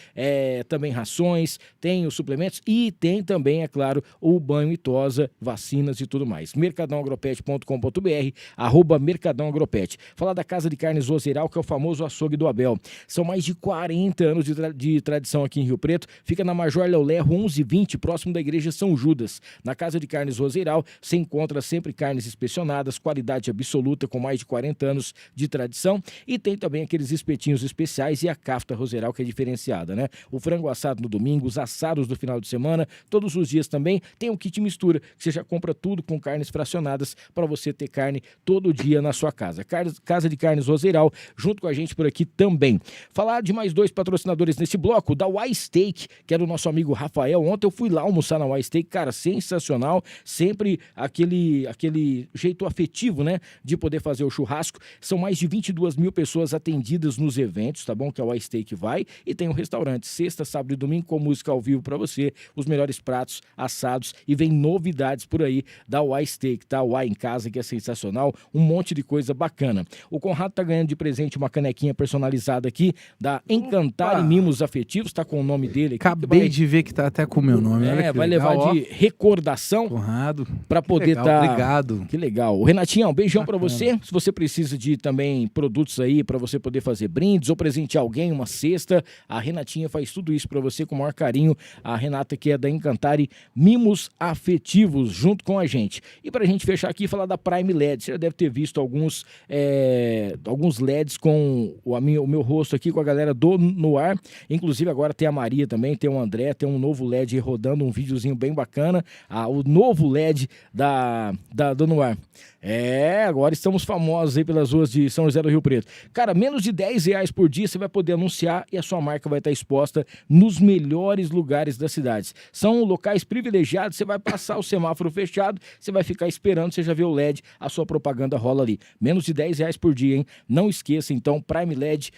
também rações, tem os suplementos e tem também, é claro, o banho e tosa, vacinas e tudo mais. mercadãoagropet.com.br, @Mercadão Agropet. Falar da Casa de Carnes Roseral, que é o famoso açougue do Abel. São mais de 40 anos de tradição aqui em Rio Preto. Fica na Major Leolerro 1120, próximo da Igreja São Judas. Na Casa de Carnes Roseral, você encontra sempre carnes inspecionadas, qualidade absoluta, com mais de 40 anos de tradição. E tem também aqueles espetinhos especiais e a cafta Roseral, que é diferenciada, né? O frango assado no domingo, os assados do final de semana, todos os dias também. Tem um kit mistura, que você já compra tudo com carnes fracionadas para você ter carne todo dia na sua casa. Casa de Carnes Roseral, junto com a gente por aqui também. Falar de mais 2 patrocinadores nesse bloco, da Y-Steak, que é do nosso amigo Rafael. Ontem eu fui lá almoçar na Y-Steak, cara, sensacional. Sempre aquele jeito afetivo, né, de poder fazer o churrasco. São mais de 22 mil pessoas atendidas nos eventos, tá bom? Que a Y-Steak vai. E tem um restaurante, sexta, sábado e domingo, com música ao vivo para você, os melhores pratos assados, e vem novidades por aí da Y-Steak, tá? Y em casa, que é sensacional, um monte de coisa bacana. O Conrado tá ganhando de presente uma canequinha personalizada aqui da Encantare Mimos Afetivos, tá com o nome dele aqui. Acabei de ver que tá até com o meu nome. Vai levar de recordação, Conrado, para poder estar. Obrigado. Que legal. O Renatinho, um beijão para você. Se você precisa de também produtos aí para você poder fazer brindes ou presentear alguém, uma cesta, a Renatinha faz tudo isso para você com o maior carinho. A Renata, que é da Encantare Mimos Afetivos, junto com a gente. E pra gente fechar aqui, falar da Praia Prime LED. Você já deve ter visto alguns LEDs com o meu rosto aqui, com a galera do No Ar. Inclusive agora tem a Maria também, tem o André, tem um novo LED rodando, um videozinho bem bacana. O novo LED do No Ar. Agora estamos famosos aí pelas ruas de São José do Rio Preto. Cara, menos de R$10 por dia você vai poder anunciar e a sua marca vai estar exposta nos melhores lugares das cidades. São locais privilegiados, você vai passar o semáforo fechado, você vai ficar esperando, você já vê o LED, a sua propaganda rola ali. Menos de R$10 por dia, hein? Não esqueça, então, Prime LED,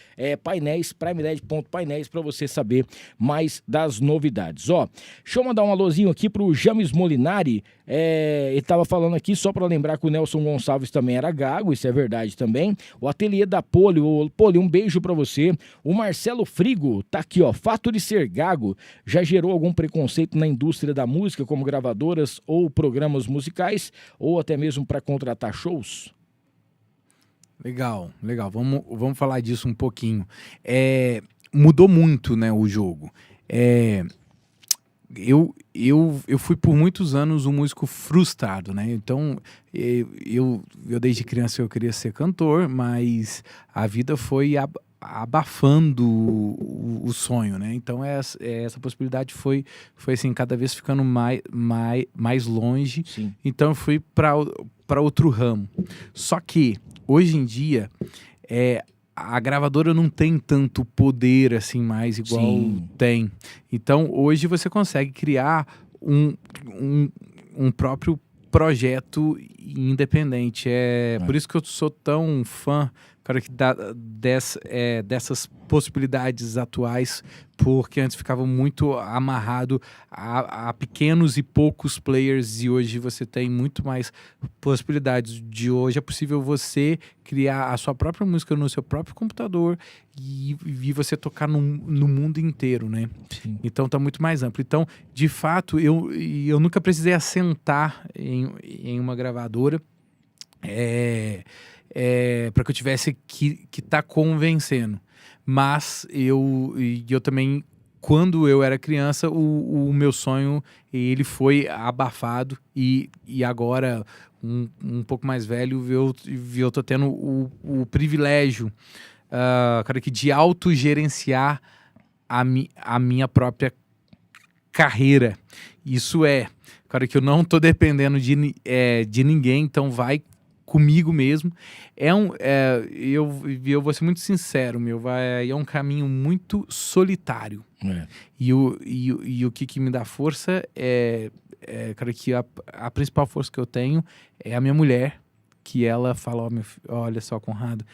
painéis, primeled.painéis, para você saber mais das novidades. Ó, deixa eu mandar um alôzinho aqui pro James Molinari. Ele tava falando aqui, só para lembrar que o Nelson Gonçalves também era gago, isso é verdade também. O ateliê da Poli, um beijo para você. O Marcelo Frigo tá aqui, ó. Fato de ser gago já gerou algum preconceito na indústria da música, como gravadoras ou programas musicais, ou até mesmo para contratar shows? Legal. Vamos falar disso um pouquinho. Mudou muito, né, o jogo. Eu fui por muitos anos um músico frustrado, né? Então, eu desde criança eu queria ser cantor, mas a vida foi abafando o sonho, né? Então, essa possibilidade foi assim, cada vez ficando mais longe. Sim. Então, eu fui para outro ramo. Só que, hoje em dia, a gravadora não tem tanto poder assim mais igual Sim. tem. Então, hoje você consegue criar um próprio projeto independente. Por isso que eu sou tão fã, cara, que dessas possibilidades atuais, porque antes ficava muito amarrado a pequenos e poucos players, e hoje você tem muito mais possibilidades. De hoje é possível você criar a sua própria música no seu próprio computador e você tocar no mundo inteiro, né? Sim. Então tá muito mais amplo. Então, de fato, eu nunca precisei assentar em uma gravadora para que eu tivesse que tá convencendo. Mas eu também, quando eu era criança, o meu sonho, ele foi abafado, e agora, um pouco mais velho, eu tô tendo o privilégio, cara, de autogerenciar a minha própria carreira. Isso cara, que eu não tô dependendo de ninguém, então vai comigo mesmo. Eu vou ser muito sincero, é um caminho muito solitário. E o que me dá força cara, que a principal força que eu tenho é a minha mulher, que ela fala, olha só, Conrado,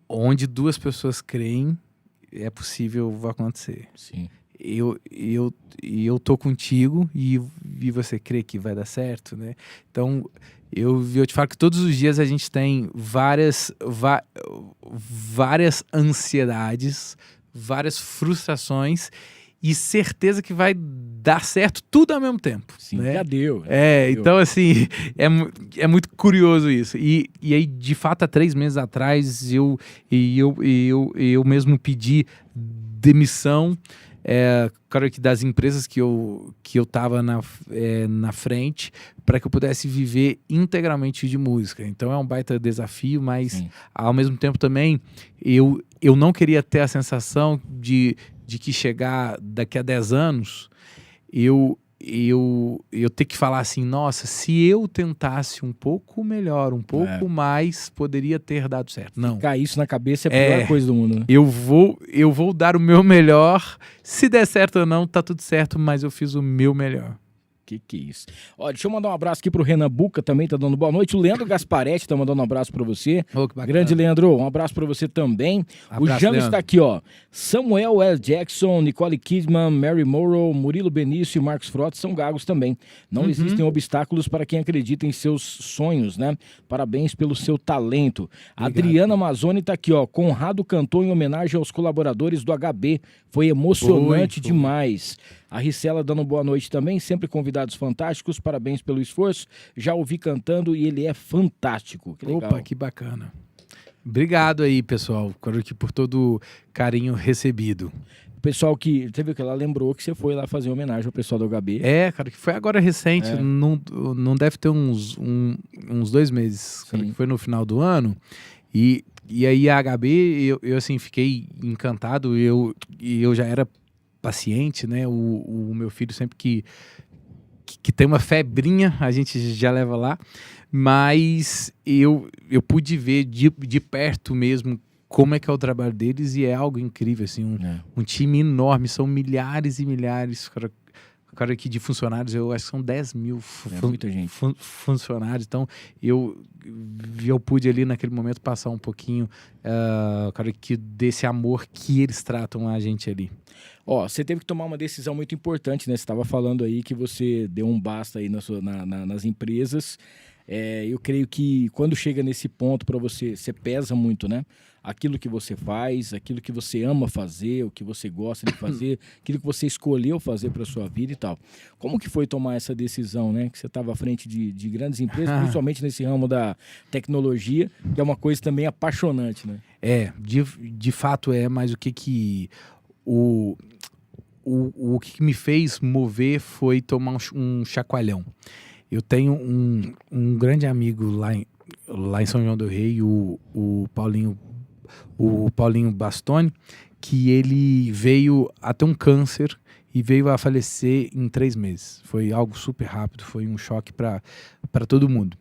onde duas pessoas creem, é possível, vai acontecer. Sim. Eu tô contigo e você crê que vai dar certo, né? Então, eu te falo que todos os dias a gente tem várias ansiedades, várias frustrações e certeza que vai dar certo tudo ao mesmo tempo. Sim, né? já deu. Então, assim, é muito curioso isso. E aí, de fato, há 3 meses atrás, eu mesmo pedi demissão, claro, que das empresas que eu estava na frente, para que eu pudesse viver integralmente de música. Então é um baita desafio, mas Sim. ao mesmo tempo também eu não queria ter a sensação de que chegar daqui a 10 anos eu ter que falar assim, nossa, se eu tentasse um pouco melhor, um pouco mais, poderia ter dado certo. Não. Ficar isso na cabeça é a pior coisa do mundo, né? Eu vou dar o meu melhor. Se der certo ou não, tá tudo certo, mas eu fiz o meu melhor. Que é isso? Ó, deixa eu mandar um abraço aqui pro Renan Buca, também tá dando boa noite. O Leandro Gasparetti tá mandando um abraço pra você. Oh, que bacana. Grande Leandro, um abraço pra você também. Abraço, o James Leandro. tá aqui, ó. Samuel L. Jackson, Nicole Kidman, Mary Morrow, Murilo Benício e Marcos Frota são gagos também. Não existem obstáculos para quem acredita em seus sonhos, né? Parabéns pelo seu talento. Obrigado. Adriana Mazzoni tá aqui, ó. Conrado cantou em homenagem aos colaboradores do HB. Foi emocionante demais. A Ricela dando boa noite também, sempre convidados fantásticos, parabéns pelo esforço. Já ouvi cantando e ele é fantástico. Que legal. Opa, que bacana. Obrigado aí, pessoal, por todo o carinho recebido. O pessoal que... Você viu que ela lembrou que você foi lá fazer homenagem ao pessoal do HB. Cara, que foi agora recente, não deve ter uns 2 meses, cara, que foi no final do ano. E aí a HB, eu assim, fiquei encantado, eu já era paciente, né? O meu filho sempre que tem uma febrinha, a gente já leva lá. Mas eu pude ver de perto mesmo como é que é o trabalho deles e é algo incrível, assim, um time enorme, são milhares e milhares, cara aqui de funcionários, eu acho que são 10 mil muita gente. funcionários, então eu pude ali naquele momento passar um pouquinho, cara, que desse amor que eles tratam a gente ali. Você teve que tomar uma decisão muito importante, né? Você estava falando aí que você deu um basta aí nas empresas. Eu creio que quando chega nesse ponto para você pesa muito, né? Aquilo que você faz, aquilo que você ama fazer, o que você gosta de fazer, aquilo que você escolheu fazer para sua vida e tal. Como que foi tomar essa decisão, né? Que você estava à frente de grandes empresas, principalmente nesse ramo da tecnologia, que é uma coisa também apaixonante, né? De fato mas o que me fez mover foi tomar um chacoalhão. Eu tenho um grande amigo lá em São João do Rei, o Paulinho Bastoni, que ele veio a ter um câncer e veio a falecer em 3 meses. Foi algo super rápido, foi um choque para todo mundo.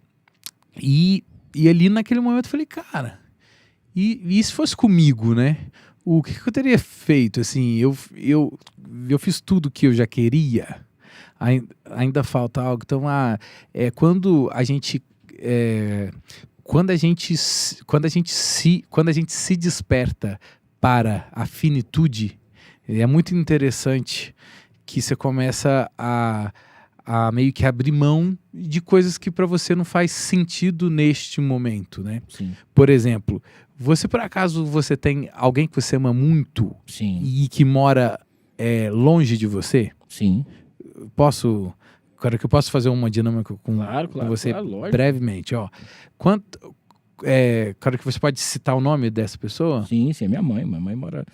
E ali naquele momento eu falei, cara, e se fosse comigo, né? O que eu teria feito? Assim, eu fiz tudo que eu já queria. Ainda falta algo. Então, quando a gente se desperta para a finitude, é muito interessante que você começa a meio que abrir mão de coisas que para você não faz sentido neste momento, né? Sim. Por exemplo, por acaso você tem alguém que você ama muito? Sim. E que mora longe de você? Sim. Cara, que eu posso fazer uma dinâmica com você brevemente, ó. Cara, que você pode citar o nome dessa pessoa? Sim, é minha mãe. Minha mãe mora...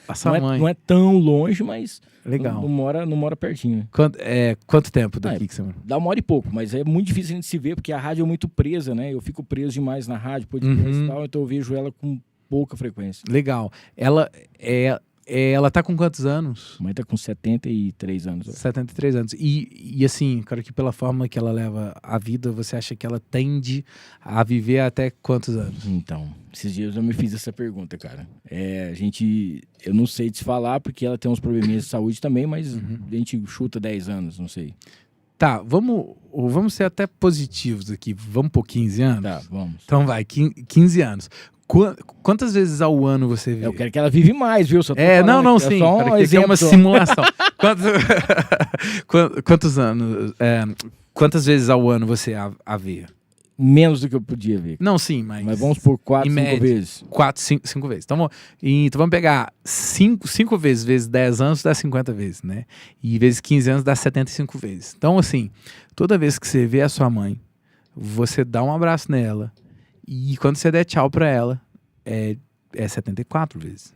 Não é tão longe, mas... Legal. Não mora pertinho. Quanto tempo daqui que você mora? Dá 1 hora e pouco, mas é muito difícil a gente se ver, porque a rádio é muito presa, né? Eu fico preso demais na rádio, podcast e tal, então eu vejo ela com pouca frequência. Legal. Ela tá com quantos anos? A mãe tá com 73 anos. 73 anos. E assim, cara, que pela forma que ela leva a vida, você acha que ela tende a viver até quantos anos? Então, esses dias eu me fiz essa pergunta, cara. Eu não sei te falar, porque ela tem uns probleminhas de saúde também, mas a gente chuta 10 anos, não sei. Tá, vamos ser até positivos aqui. Vamos por 15 anos? Tá, vamos. Então vai, 15 anos. Quantas vezes ao ano você vê? Eu quero que ela vive mais, viu? Só tô falando, sim. Só Cara, que é uma simulação. Quantos anos? Quantas vezes ao ano você a vê? Menos do que eu podia ver. Não, sim, mas vamos por 4, 5 vezes. 4, 5 vezes. Então vamos pegar 5 vezes 10 anos dá 50 vezes, né? E vezes 15 anos dá 75 vezes. Então, assim, toda vez que você vê a sua mãe, você dá um abraço nela. E quando você der tchau pra ela, é 74 vezes.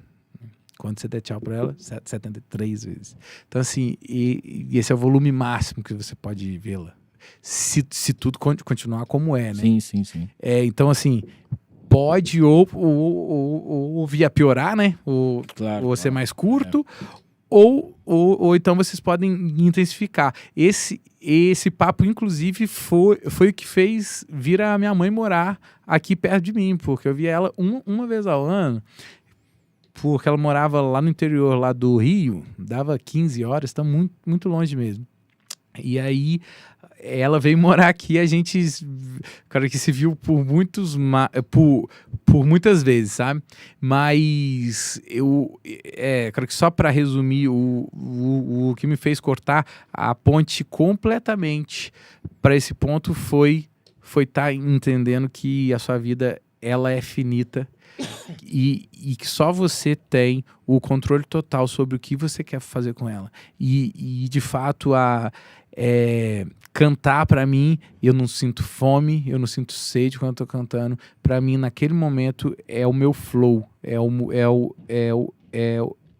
Quando você der tchau pra ela, 73 vezes. Então, assim, e esse é o volume máximo que você pode vê-la. Se tudo continuar como é, né? Sim. Então, assim, pode ou vir a piorar, né? Ou ser mais curto, ou então vocês podem intensificar. Esse papo, inclusive, foi o que fez vir a minha mãe morar aqui perto de mim, porque eu via ela uma vez ao ano, porque ela morava lá no interior lá do Rio, dava 15 horas, tá muito, muito longe mesmo. E aí ela veio morar aqui, a gente, cara, que se viu por muitas vezes, sabe? Mas cara, que só para resumir, o que me fez cortar a ponte completamente para esse ponto foi estar entendendo que a sua vida, ela é finita e que só você tem o controle total sobre o que você quer fazer com ela. E de fato, cantar para mim, eu não sinto fome, eu não sinto sede quando eu tô cantando. Para mim, naquele momento, é o meu flow,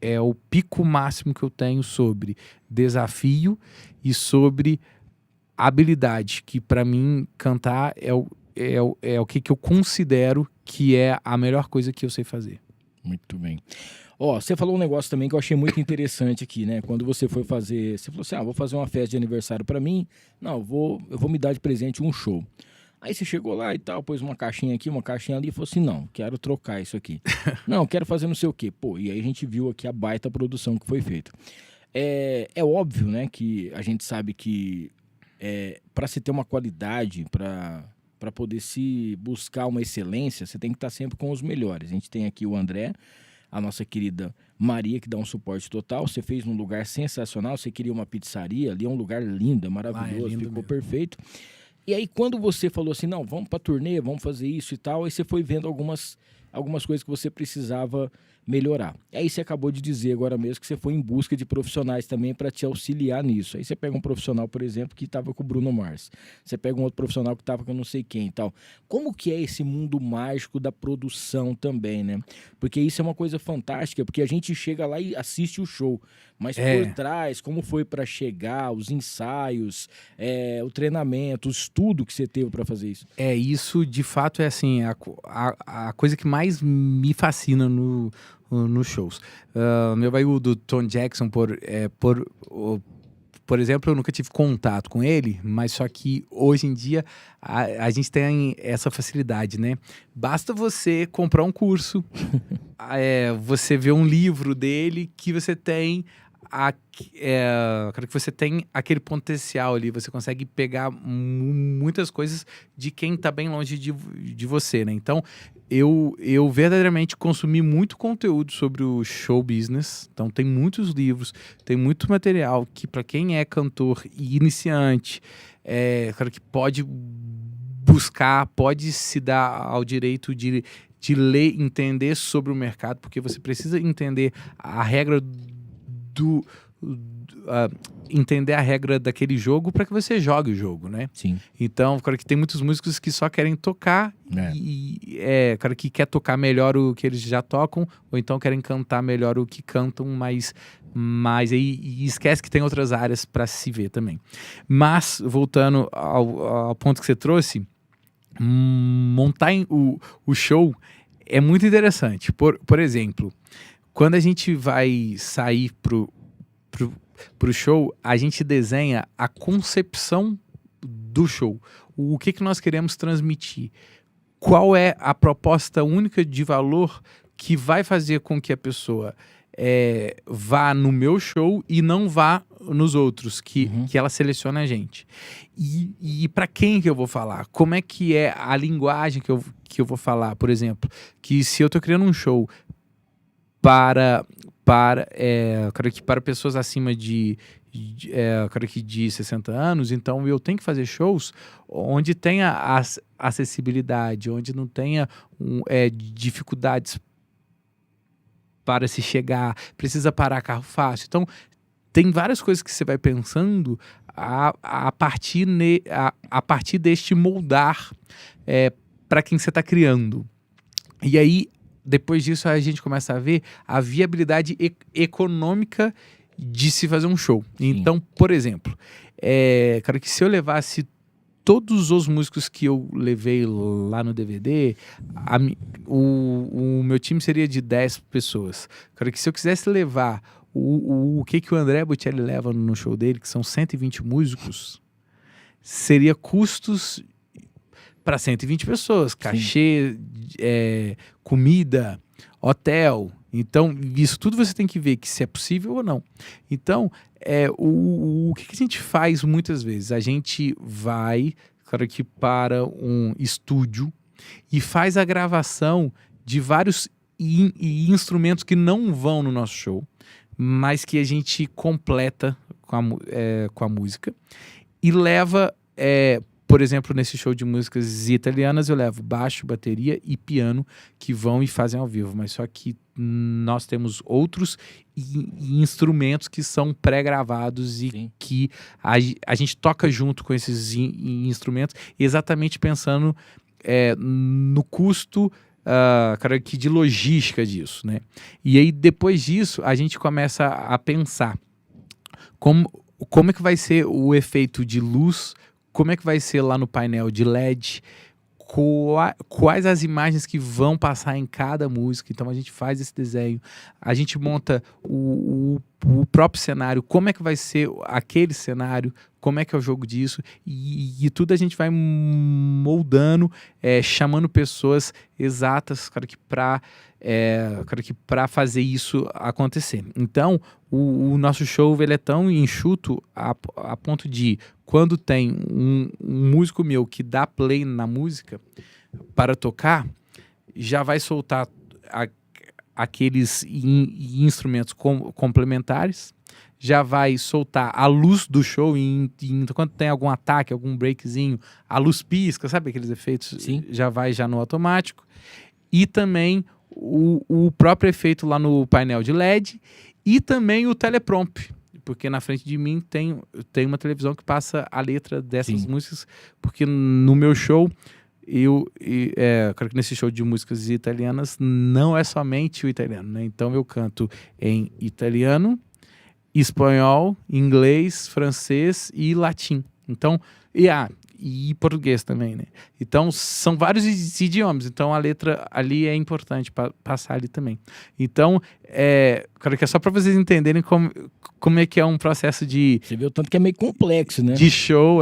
é o pico máximo que eu tenho sobre desafio e sobre habilidade, que para mim cantar é o que eu considero que é a melhor coisa que eu sei fazer. Muito bem. Ó, você falou um negócio também que eu achei muito interessante aqui, né? Quando você foi fazer, você falou assim, vou fazer uma festa de aniversário pra mim, não, eu vou me dar de presente um show. Aí você chegou lá e tal, pôs uma caixinha aqui, uma caixinha ali e falou assim, não, quero trocar isso aqui. Não, quero fazer não sei o quê. Pô, e aí a gente viu aqui a baita produção que foi feita. É óbvio, né, que a gente sabe que para se ter uma qualidade, para poder se buscar uma excelência, você tem que estar sempre com os melhores. A gente tem aqui o André, a nossa querida Maria, que dá um suporte total. Você fez num lugar sensacional, você queria uma pizzaria, ali é um lugar lindo, maravilhoso, lindo ficou mesmo. Perfeito. E aí quando você falou assim, não, vamos pra turnê, vamos fazer isso e tal, aí você foi vendo algumas coisas que você precisava melhorar. Aí você acabou de dizer agora mesmo que você foi em busca de profissionais também para te auxiliar nisso. Aí você pega um profissional, por exemplo, que estava com o Bruno Mars. Você pega um outro profissional que estava com não sei quem e tal. Como que é esse mundo mágico da produção também, né? Porque isso é uma coisa fantástica, porque a gente chega lá e assiste o show, mas por trás, como foi para chegar, os ensaios, o treinamento, o estudo que você teve para fazer isso? Isso de fato é assim, a coisa que mais me fascina nos shows. Meu vai do Tom Jackson, por exemplo, eu nunca tive contato com ele, mas só que hoje em dia a gente tem essa facilidade, né? Basta você comprar um curso, você ver um livro dele que você tem que você tem aquele potencial ali, você consegue pegar muitas coisas de quem está bem longe de você, né? Então, eu verdadeiramente consumi muito conteúdo sobre o show business. Então, tem muitos livros, tem muito material que, para quem é cantor e iniciante, claro que pode buscar, pode se dar ao direito de ler, entender sobre o mercado, porque você precisa entender a regra entender a regra daquele jogo para que você jogue o jogo, né? Sim. Então, cara, que tem muitos músicos que só querem tocar cara, que quer tocar melhor o que eles já tocam, ou então querem cantar melhor o que cantam, mas aí e esquece que tem outras áreas para se ver também. Mas, voltando ao ponto que você trouxe, montar o show é muito interessante. Por exemplo, quando a gente vai sair pro show, a gente desenha a concepção do show. O que nós queremos transmitir? Qual é a proposta única de valor que vai fazer com que a pessoa vá no meu show e não vá nos outros, que ela seleciona a gente. E para quem que eu vou falar? Como é que é a linguagem que eu vou falar? Por exemplo, que se eu tô criando um show para pessoas acima de 60 anos, então eu tenho que fazer shows onde tenha acessibilidade, onde não tenha dificuldades para se chegar, precisa parar carro fácil. Então, tem várias coisas que você vai pensando a partir deste moldar para quem você está criando. E aí, depois disso, a gente começa a ver a viabilidade econômica de se fazer um show. Sim. Então, por exemplo, cara, que se eu levasse todos os músicos que eu levei lá no DVD, o meu time seria de 10 pessoas. Cara, que se eu quisesse levar o que o André Bocelli leva no show dele, que são 120 músicos, seria custos para 120 pessoas, cachê, comida, hotel. Então, isso tudo você tem que ver que se é possível ou não. Então, o que a gente faz muitas vezes? A gente vai, claro que para um estúdio e faz a gravação de vários instrumentos que não vão no nosso show, mas que a gente completa com a música e leva... por exemplo, nesse show de músicas italianas, eu levo baixo, bateria e piano que vão e fazem ao vivo. Mas só que nós temos outros instrumentos que são pré-gravados e Sim. que a gente toca junto com esses instrumentos, exatamente pensando no custo cara, que de logística disso, né? E aí, depois disso, a gente começa a pensar como é que vai ser o efeito de luz, como é que vai ser lá no painel de LED, quais as imagens que vão passar em cada música. Então a gente faz esse desenho, a gente monta o próprio cenário, como é que vai ser aquele cenário, como é que é o jogo disso, e tudo a gente vai moldando, chamando pessoas exatas, cara, que para fazer isso acontecer. Então o nosso show ele é tão enxuto a ponto de, quando tem um músico meu que dá play na música para tocar, já vai soltar aqueles instrumentos complementares, já vai soltar a luz do show, quando tem algum ataque, algum breakzinho, a luz pisca, sabe aqueles efeitos? Sim. Já vai no automático. E também o próprio efeito lá no painel de LED e também o teleprompter, porque na frente de mim tem uma televisão que passa a letra dessas músicas, porque no meu show, claro que nesse show de músicas italianas não é somente o italiano, né? Então eu canto em italiano, espanhol, inglês, francês e latim. Então, e português também, né? Então, são vários idiomas. Então, a letra ali é importante passar ali também. Então, claro que é só para vocês entenderem como é que é um processo de... Você vê o tanto que é meio complexo, né? De show,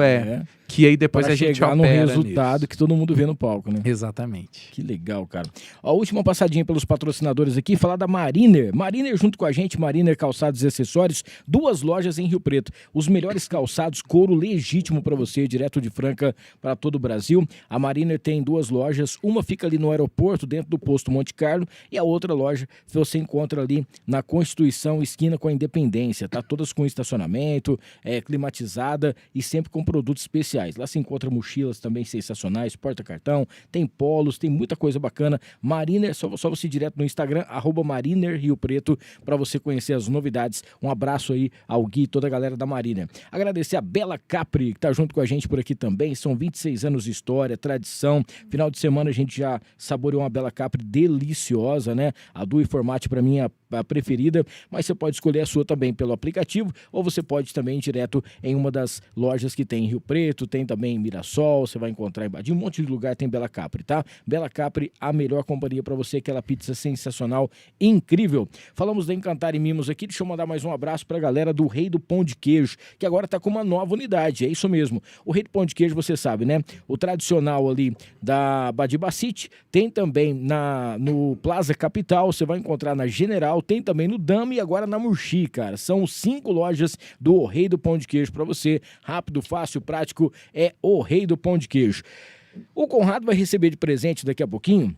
que aí depois pra a gente chegar opera no resultado nisso. que todo mundo vê no palco, né? Exatamente. Que legal, cara. A última passadinha pelos patrocinadores aqui, falar da Mariner. Mariner junto com a gente, Mariner Calçados e Acessórios, 2 lojas em Rio Preto. Os melhores calçados, couro legítimo para você, direto de Franca para todo o Brasil. A Mariner tem 2 lojas, uma fica ali no aeroporto, dentro do posto Monte Carlo, e a outra loja você encontra ali na Constituição, esquina com a Independência, tá? Todas com estacionamento, climatizada e sempre com produtos especiais. Lá se encontra mochilas também sensacionais, porta-cartão, tem polos, tem muita coisa bacana. Mariner, só você ir direto no Instagram, @Mariner Rio Preto, para você conhecer as novidades. Um abraço aí ao Gui e toda a galera da Mariner. Agradecer a Bela Capri, que tá junto com a gente por aqui também. São 26 anos de história, tradição. Final de semana a gente já saboreou uma Bela Capri deliciosa, né? A do Informate para mim é a preferida, mas você pode escolher a sua também pelo aplicativo, ou você pode também ir direto em uma das lojas que tem em Rio Preto, tem também em Mirassol, você vai encontrar em um monte de lugar tem Bela Capri, tá? Bela Capri, a melhor companhia para você, aquela pizza sensacional, incrível. Falamos da Encantar e Mimos aqui, deixa eu mandar mais um abraço pra galera do Rei do Pão de Queijo, que agora tá com uma nova unidade, é isso mesmo. O Rei do Pão de Queijo, você sabe, né? O tradicional ali da Badibacite, tem também no Plaza Capital, você vai encontrar na General, tem também no Dama e agora na Murchi, cara. São 5 lojas do Rei do Pão de Queijo para você. Rápido, fácil, prático, é o Rei do Pão de Queijo. O Conrado vai receber de presente daqui a pouquinho.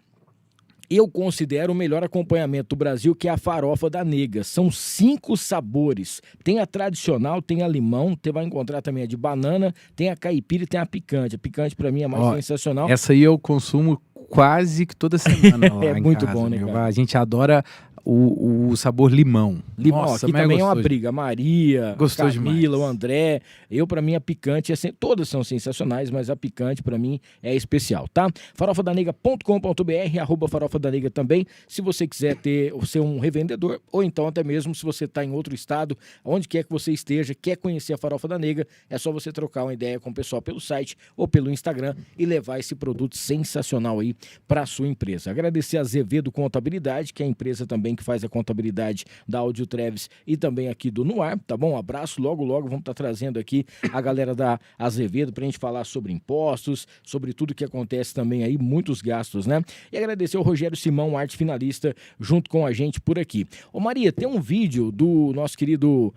Eu considero o melhor acompanhamento do Brasil, que é a farofa da nega. São 5 sabores. Tem a tradicional, tem a limão, você vai encontrar também a de banana, tem a caipira e tem a picante. A picante pra mim é mais sensacional. Essa aí eu consumo quase que toda semana lá em muito casa, bom, né, cara? A gente adora o sabor limão. Limão, nossa, aqui também é uma gostoso. briga. Maria, Gostou Camila, demais. o André. Pra mim, a picante, todas são sensacionais, mas a picante, pra mim, é especial, tá? farofadanega.com.br, @farofadanega também, se você quiser ser um revendedor, ou então até mesmo se você tá em outro estado, onde quer que você esteja, quer conhecer a Farofa da Nega, é só você trocar uma ideia com o pessoal pelo site ou pelo Instagram e levar esse produto sensacional aí pra sua empresa. Agradecer a Azevedo Contabilidade, que é a empresa também que faz a contabilidade da Audio Treves e também aqui do No Ar, tá bom? Um abraço, logo vamos estar trazendo aqui a galera da Azevedo pra gente falar sobre impostos, sobre tudo que acontece também aí, muitos gastos, né? E agradecer ao Rogério Simão, arte finalista, junto com a gente por aqui. Ô Maria, tem um vídeo do nosso querido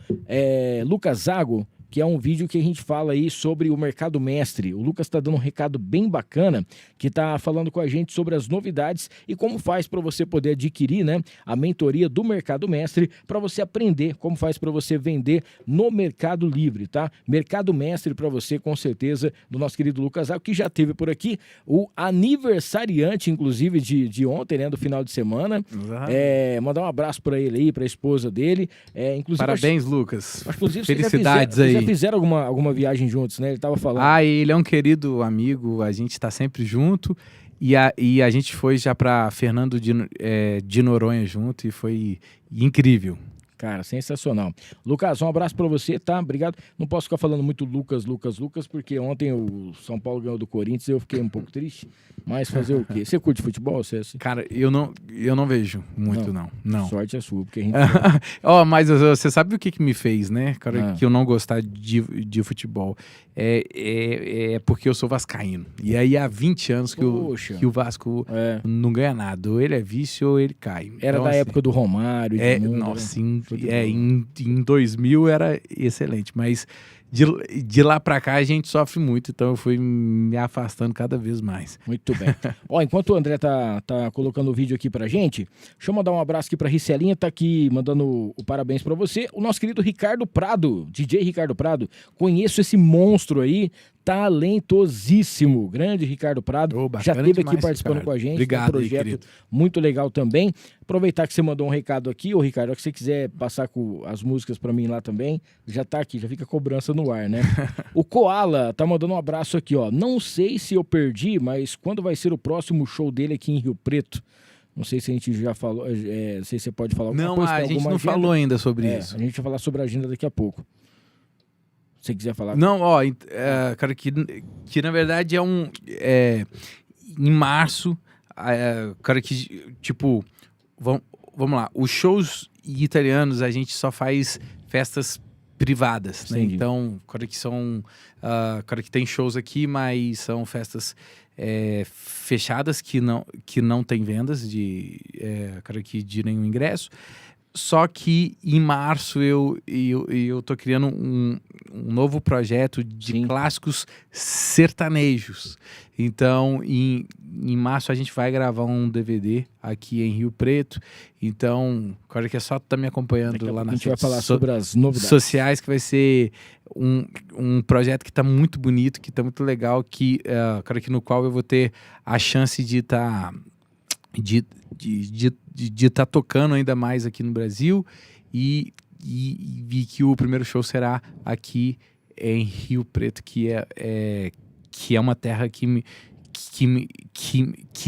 Lucas Zago, que é um vídeo que a gente fala aí sobre o Mercado Mestre. O Lucas está dando um recado bem bacana, que está falando com a gente sobre as novidades e como faz para você poder adquirir, né, a mentoria do Mercado Mestre, para você aprender como faz para você vender no Mercado Livre, tá? Mercado Mestre para você, com certeza, do nosso querido Lucas Zago, que já teve por aqui o aniversariante, inclusive, de ontem, né, do final de semana. Mandar um abraço para ele aí, para a esposa dele. Inclusive, Parabéns, Lucas. Inclusive, felicidades já fizeram alguma viagem juntos, né? Ele tava falando. Ele é um querido amigo, a gente tá sempre junto. E a gente foi já pra Fernando de Noronha junto e foi incrível. Cara, sensacional. Lucas, um abraço pra você, tá? Obrigado. Não posso ficar falando muito Lucas, porque ontem o São Paulo ganhou do Corinthians e eu fiquei um pouco triste. Mas fazer o quê? Você curte futebol, César? Cara, eu não vejo muito, não. Sorte é sua, porque a gente... Mas você sabe o que me fez, né? Cara, que eu não gostar de futebol. É porque eu sou vascaíno. E aí há 20 anos que o Vasco não ganha nada. Ou ele é vice ou ele cai. Era então, da assim, época do Romário. Nossa, em 2000 era excelente. Mas de lá pra cá a gente sofre muito. Então eu fui me afastando cada vez mais. Muito bem. Ó, enquanto o André tá colocando o vídeo aqui pra gente, deixa eu mandar um abraço aqui pra Ricelinha, tá aqui mandando o parabéns pra você. O nosso querido Ricardo Prado, DJ Ricardo Prado, conheço esse monstro aí, talentosíssimo. Grande Ricardo Prado, já esteve aqui participando com a gente. Obrigado, um projeto muito legal também. Aproveitar que você mandou um recado aqui, ô Ricardo, que você quiser passar com as músicas pra mim lá também, já tá aqui, já fica a cobrança no ar, né? O Koala tá mandando um abraço aqui, ó. Não sei se eu perdi, mas quando vai ser o próximo show dele aqui em Rio Preto? Não sei se a gente já falou, não sei se você pode falar alguma coisa. Não, a gente não falou ainda sobre isso. A gente vai falar sobre a agenda daqui a pouco. Se você quiser falar. Não, cara, que na verdade em março, cara, que tipo, vamos lá, os shows italianos a gente só faz festas privadas, né? Então, cara, que são, cara, que tem shows aqui, mas são festas fechadas que não tem vendas cara, que de nenhum ingresso. Só que em março eu tô criando um novo projeto de clássicos sertanejos. Então, em março a gente vai gravar um DVD aqui em Rio Preto. Então, agora que é só estar me acompanhando lá nas redes vai falar sobre as novidades sociais, que vai ser um projeto que está muito bonito, que está muito legal, cara, que no qual eu vou ter a chance de estar de estar tocando ainda mais aqui no Brasil e que o primeiro show será aqui em Rio Preto, que é uma terra que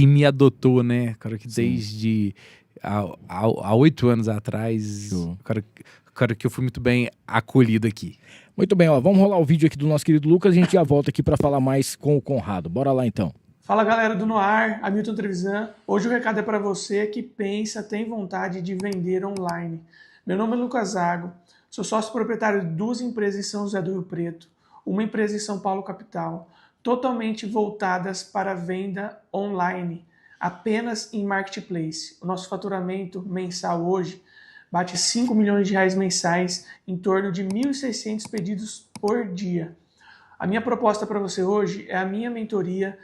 me adotou, né? Cara, que desde há 8 anos atrás, cara, que eu fui muito bem acolhido aqui. Muito bem, ó, vamos rolar o vídeo aqui do nosso querido Lucas, a gente já volta aqui para falar mais com o Conrado. Bora lá então. Fala galera do Noar, Hamilton Trevisan. Hoje o recado é para você que tem vontade de vender online. Meu nome é Lucas Zago, sou sócio proprietário de 2 empresas em São José do Rio Preto, uma empresa em São Paulo capital, totalmente voltadas para venda online, apenas em marketplace. O nosso faturamento mensal hoje bate 5 milhões de reais mensais, em torno de 1.600 pedidos por dia. A minha proposta para você hoje é a minha mentoria,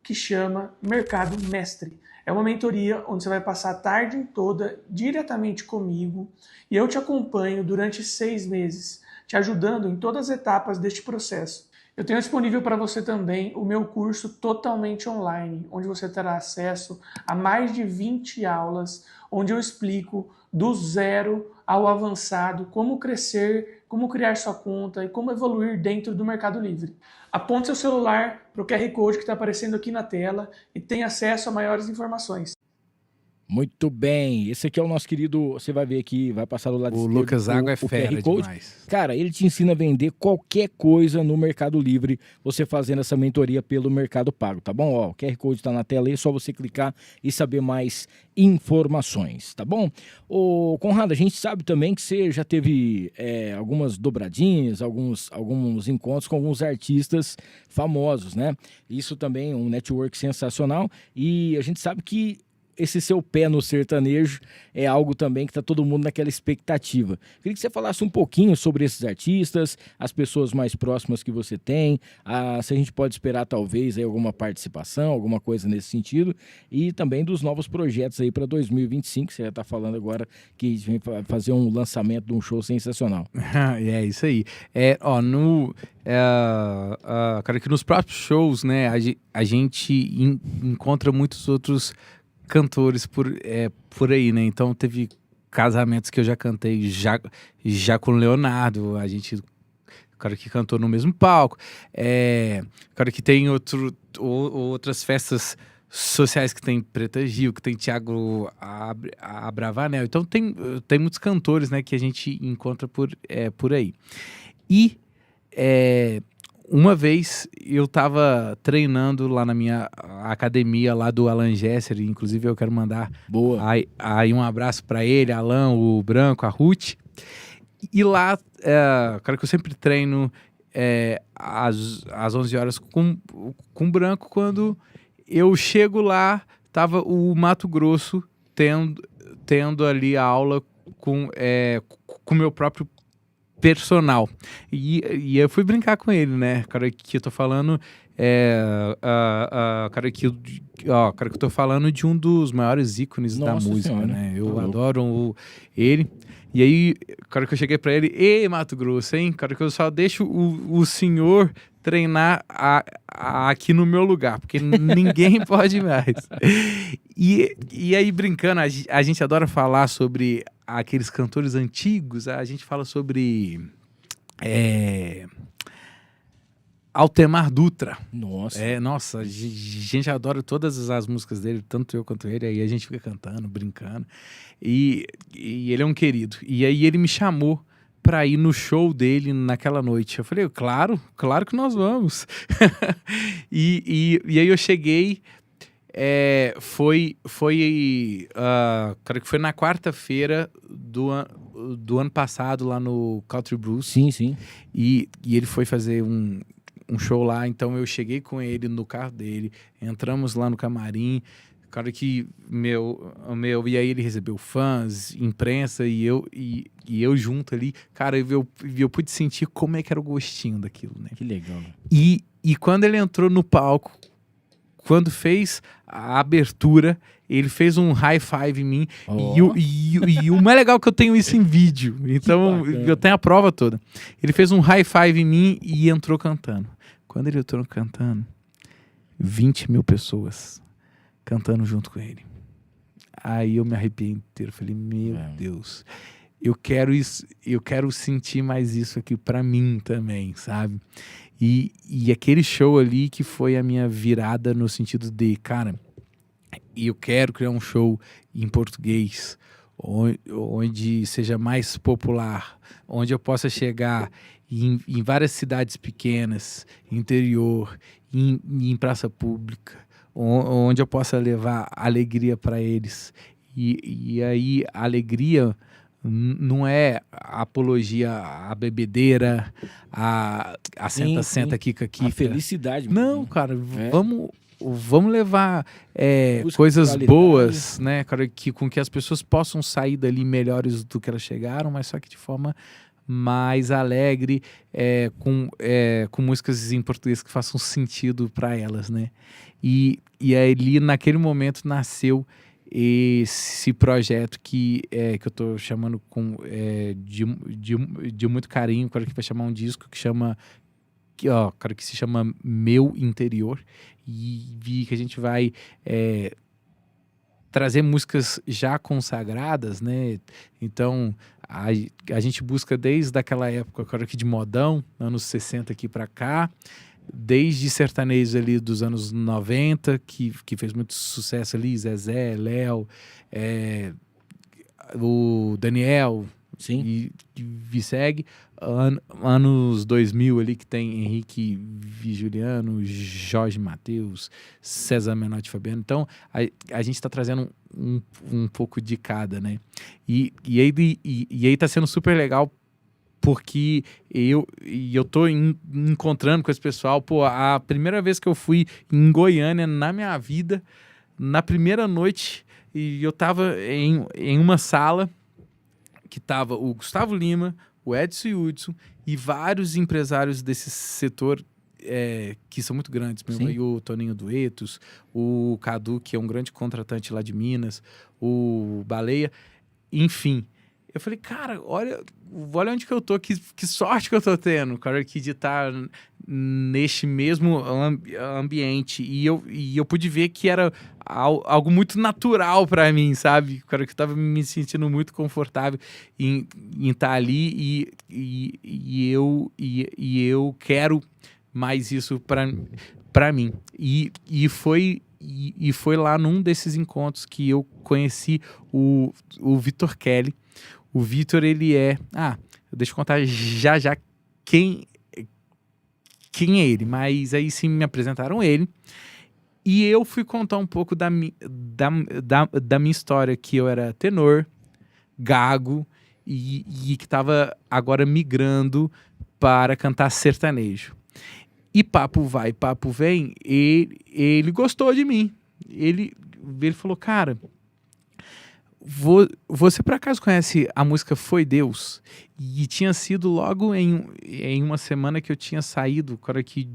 que chama Mercado Mestre. É uma mentoria onde você vai passar a tarde toda diretamente comigo e eu te acompanho durante 6 meses, te ajudando em todas as etapas deste processo. Eu tenho disponível para você também o meu curso totalmente online, onde você terá acesso a mais de 20 aulas, onde eu explico do zero ao avançado como crescer, como criar sua conta e como evoluir dentro do Mercado Livre. Aponte seu celular para o QR Code que está aparecendo aqui na tela e tenha acesso a maiores informações. Muito bem, esse aqui é o nosso querido, você vai ver aqui, vai passar do lado esquerdo. O Lucas Zago é fera demais. Cara, ele te ensina a vender qualquer coisa no Mercado Livre, você fazendo essa mentoria pelo Mercado Pago, tá bom? Ó, o QR Code está na tela aí, é só você clicar e saber mais informações, tá bom? Ô, Conrado, a gente sabe também que você já teve algumas dobradinhas, alguns encontros com alguns artistas famosos, né? Isso também é um network sensacional e a gente sabe que esse seu pé no sertanejo é algo também que está todo mundo naquela expectativa. Queria que você falasse um pouquinho sobre esses artistas, as pessoas mais próximas que você tem, se a gente pode esperar talvez aí alguma participação, alguma coisa nesse sentido, e também dos novos projetos aí para 2025, você já está falando agora que vem fazer um lançamento de um show sensacional. É isso aí. Cara, que nos próprios shows, né, a gente encontra muitos outros cantores por aí, né? Então teve casamentos que eu já cantei já com o Leonardo, a gente, o cara que cantou no mesmo palco, o cara que tem outras festas sociais que tem Preta Gil, que tem Thiago Abravanel. Então tem muitos cantores, né, que a gente encontra por aí. E uma vez eu tava treinando lá na minha academia lá do Alan Gesser, inclusive eu quero mandar aí um abraço para ele, Alan, o Branco, a Ruth. E lá, cara, que eu sempre treino às 11 horas com o Branco. Quando eu chego lá, tava o Mato Grosso tendo ali a aula com o meu próprio personal. E eu fui brincar com ele, né? Cara, que eu tô falando... cara, que eu tô falando de um dos maiores ícones da música, senhora, né? Eu adoro ele. E aí, cara, que eu cheguei pra ele, ei, Mato Grosso, hein? Cara, que eu só deixo o senhor treinar aqui no meu lugar, porque ninguém pode mais. E aí, brincando, a gente adora falar sobre aqueles cantores antigos, a gente fala sobre Altemar Dutra. Nossa, a gente adora todas as músicas dele, tanto eu quanto ele, aí a gente fica cantando, brincando, e ele é um querido. E aí ele me chamou pra ir no show dele naquela noite. Eu falei, claro que nós vamos. e aí eu cheguei, cara, que foi na quarta-feira do ano passado, lá no Country Blues. Sim. E ele foi fazer um show lá, então eu cheguei com ele no carro dele, entramos lá no camarim, cara que e aí ele recebeu fãs, imprensa, e eu junto ali, cara, eu pude sentir como é que era o gostinho daquilo, né? Que legal. E quando ele entrou no palco, quando fez a abertura, ele fez um high five em mim. E o mais legal é que eu tenho isso em vídeo. Então eu tenho a prova toda. Ele fez um high five em mim e entrou cantando. Quando ele entrou cantando, 20 mil pessoas cantando junto com ele. Aí eu me arrepiei inteiro. Falei, meu Deus, eu quero sentir mais isso aqui pra mim também, sabe? E aquele show ali que foi a minha virada no sentido de, cara, eu quero criar um show em português, onde seja mais popular, onde eu possa chegar em várias cidades pequenas, interior, em praça pública, onde eu possa levar alegria para eles. E aí a alegria não é apologia à bebedeira, a senta, quica. A felicidade. Não, cara, vamos levar coisas boas, né, cara, com que as pessoas possam sair dali melhores do que elas chegaram, mas só que de forma mais alegre, com músicas em português que façam sentido para elas, né? E ali, naquele momento, nasceu esse projeto que eu tô chamando de muito carinho, cara, que vai chamar um disco que chama... cara, que se chama Meu Interior, e que a gente vai trazer músicas já consagradas, né? Então a gente busca desde aquela época, cara, aqui de modão, anos 60 aqui pra cá, desde sertanejo ali dos anos 90, que fez muito sucesso ali, Zezé, Léo, o Daniel, sim, e segue. Anos 2000 ali, que tem Henrique e Juliano, Jorge Mateus, César Menotti e Fabiano. Então a gente está trazendo um pouco de cada, né? E aí tá sendo super legal, porque eu tô encontrando com esse pessoal. Pô, a primeira vez que eu fui em Goiânia na minha vida, na primeira noite, e eu tava em uma sala que tava o Gustavo Lima, o Edson Hudson e vários empresários desse setor que são muito grandes, mesmo aí o Toninho Duetos, o Cadu, que é um grande contratante lá de Minas, o Baleia, enfim. Eu falei, cara, olha onde que eu tô, que sorte que eu tô tendo, cara, que de estar neste mesmo ambiente. E eu pude ver que era algo muito natural para mim, sabe? Cara, que eu tava me sentindo muito confortável em estar ali, e eu quero mais isso para mim. E foi E foi lá num desses encontros que eu conheci o Vitor Kelly. O Vitor, ele é... deixa eu contar já quem é ele. Mas aí sim me apresentaram ele. E eu fui contar um pouco da minha história, que eu era tenor, gago, e que estava agora migrando para cantar sertanejo. E papo vai, papo vem, ele gostou de mim. Ele falou, cara, você por acaso conhece a música Foi Deus? E tinha sido logo em uma semana que eu tinha saído, cara, que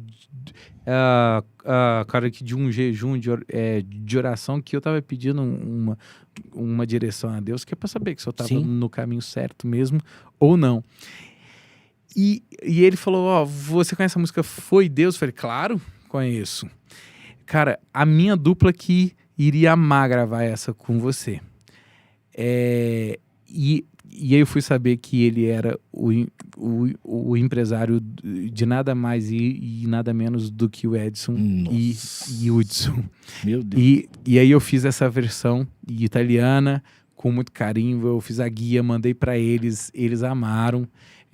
de um jejum de oração, que eu tava pedindo uma direção a Deus, que é para saber que se eu tava no caminho certo mesmo ou não. E ele falou, você conhece a música Foi Deus? Eu falei, claro, conheço. Cara, a minha dupla que iria amar gravar essa com você. E aí eu fui saber que ele era o empresário de nada mais e nada menos do que o Edson e Hudson. Meu Deus. E aí eu fiz essa versão italiana com muito carinho, eu fiz a guia, mandei para eles amaram.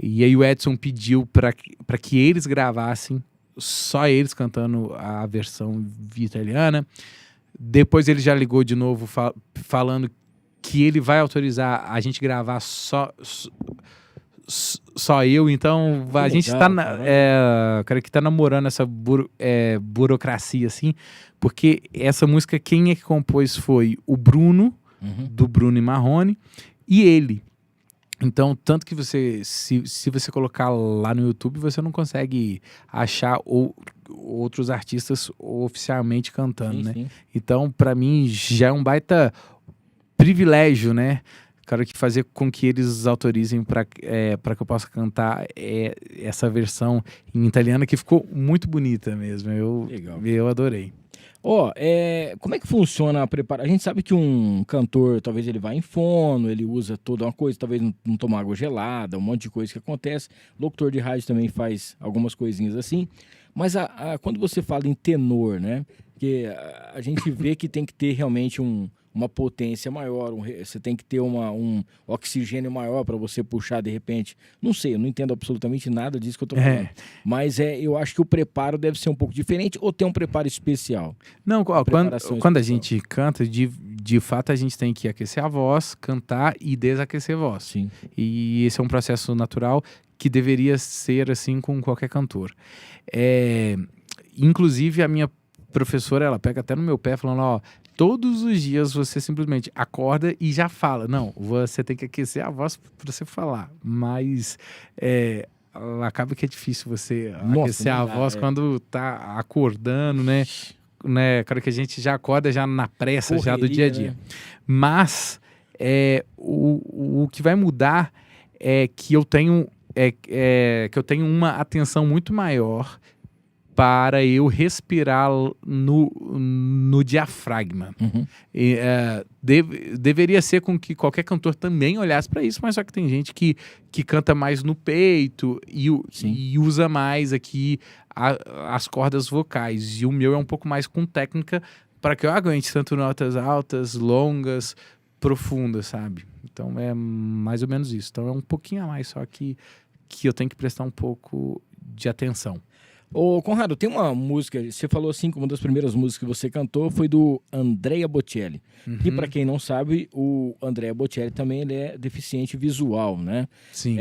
E aí o Edson pediu para que eles gravassem, só eles cantando a versão italiana. Depois ele já ligou de novo falando que ele vai autorizar a gente gravar só eu. Então a gente cara, que tá namorando essa burocracia, assim, porque essa música, quem é que compôs foi o Bruno, do Bruno e Marrone, e ele. Então, tanto que se você colocar lá no YouTube, você não consegue achar outros artistas oficialmente cantando, né? Então, para mim, já é um baita privilégio, né? Quero que fazer com que eles autorizem para que eu possa cantar essa versão em italiano, que ficou muito bonita mesmo. Eu adorei. Como é que funciona a preparação? A gente sabe que um cantor, talvez ele vá em fono, ele usa toda uma coisa, talvez não toma água gelada, um monte de coisa que acontece. Locutor de rádio também faz algumas coisinhas assim. Mas quando você fala em tenor, né? Porque a gente vê que tem que ter realmente uma potência maior, você tem que ter um oxigênio maior para você puxar de repente. Não sei, eu não entendo absolutamente nada disso que eu tô falando. Mas eu acho que o preparo deve ser um pouco diferente, ou tem um preparo especial? Não, quando a gente canta, de fato a gente tem que aquecer a voz, cantar e desaquecer a voz. Sim. E esse é um processo natural que deveria ser assim com qualquer cantor. Inclusive a minha professora, ela pega até no meu pé falando, todos os dias você simplesmente acorda e já fala. Não, você tem que aquecer a voz para você falar. Mas acaba que é difícil você aquecer a voz quando tá acordando, né? Claro que a gente já acorda já na pressa, correria, já do dia a dia. Né? Mas o que vai mudar é que eu tenho uma atenção muito maior para eu respirar no diafragma. Deveria ser com que qualquer cantor também olhasse para isso, mas só que tem gente que canta mais no peito e usa mais aqui as cordas vocais. E o meu é um pouco mais com técnica para que eu aguente tanto notas altas, longas, profundas, sabe? Então é mais ou menos isso. Então é um pouquinho a mais, só que eu tenho que prestar um pouco de atenção. Ô, Conrado, tem uma música, você falou assim que uma das primeiras músicas que você cantou foi do Andrea Bocelli. E para quem não sabe, o Andrea Bocelli também ele é deficiente visual, né? Sim.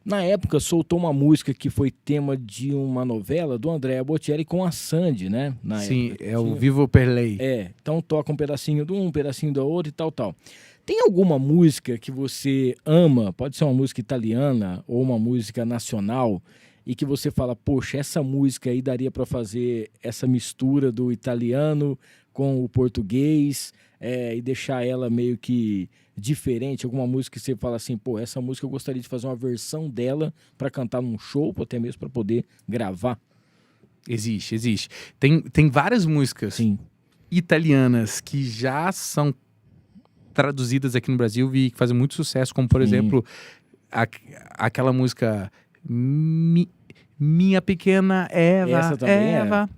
Na época soltou uma música que foi tema de uma novela do Andrea Bocelli com a Sandy, né? Sim, o Vivo per Lei. Então toca um pedacinho de um pedacinho da outra e tal. Tem alguma música que você ama, pode ser uma música italiana ou uma música nacional, e que você fala, poxa, essa música aí daria para fazer essa mistura do italiano com o português e deixar ela meio que diferente? Alguma música que você fala assim, pô, essa música eu gostaria de fazer uma versão dela para cantar num show, ou até mesmo para poder gravar? Existe. Tem várias músicas italianas que já são traduzidas aqui no Brasil e que fazem muito sucesso, como por exemplo, aquela música... Minha Pequena Eva. Essa também Eva.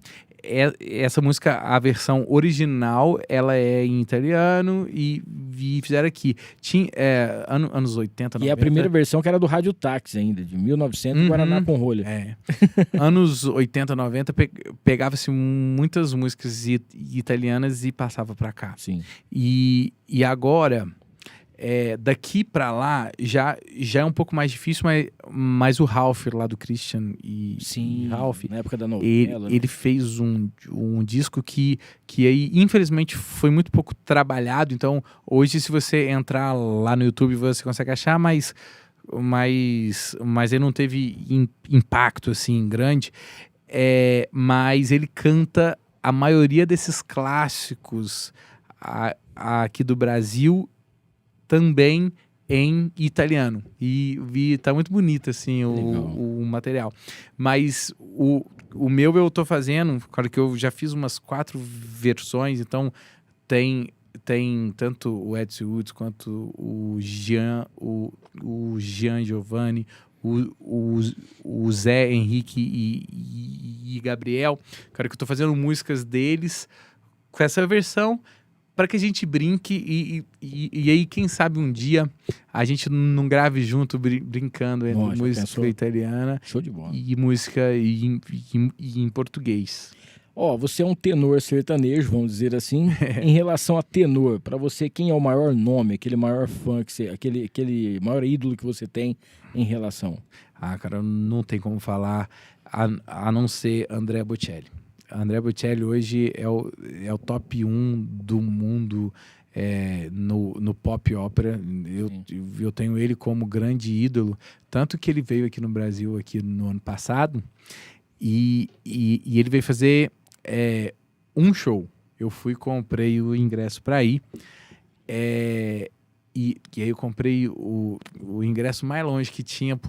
essa música, a versão original, ela é em italiano e fizeram aqui. Tinha, anos 80, 90. E é a primeira versão que era do Rádio Táxi ainda, de 1900, Guaraná com rolha. Anos 80, 90, pegava-se muitas músicas italianas e passava pra cá. Sim. E agora, daqui pra lá, já é um pouco mais difícil, mas o Ralph, lá do Christian Sim, Ralph, na época da novela. ele fez um disco que aí, infelizmente, foi muito pouco trabalhado. Então, hoje, se você entrar lá no YouTube, você consegue achar, mas ele não teve impacto, assim, grande. Mas ele canta a maioria desses clássicos aqui do Brasil também em italiano. E tá muito bonito, assim, o material. Mas o meu eu tô fazendo, claro que eu já fiz umas 4 versões, então tem tanto o Edson Woods quanto o Jean Giovanni, o Zé Henrique e Gabriel. Claro que eu tô fazendo músicas deles com essa versão, para que a gente brinque e aí, quem sabe um dia a gente não grave junto brincando entre música italiana. Show de bola. E música em português. Você é um tenor sertanejo, vamos dizer assim. Em relação a tenor, para você, quem é o maior nome, aquele maior fã, aquele maior ídolo que você tem em relação? Cara, não tem como falar a não ser Andrea Bocelli. Andrea Bocelli hoje é o top 1 do mundo no pop ópera. Eu tenho ele como grande ídolo, tanto que ele veio aqui no Brasil aqui no ano passado e ele veio fazer um show. Eu comprei o ingresso para ir e aí eu comprei o ingresso mais longe que tinha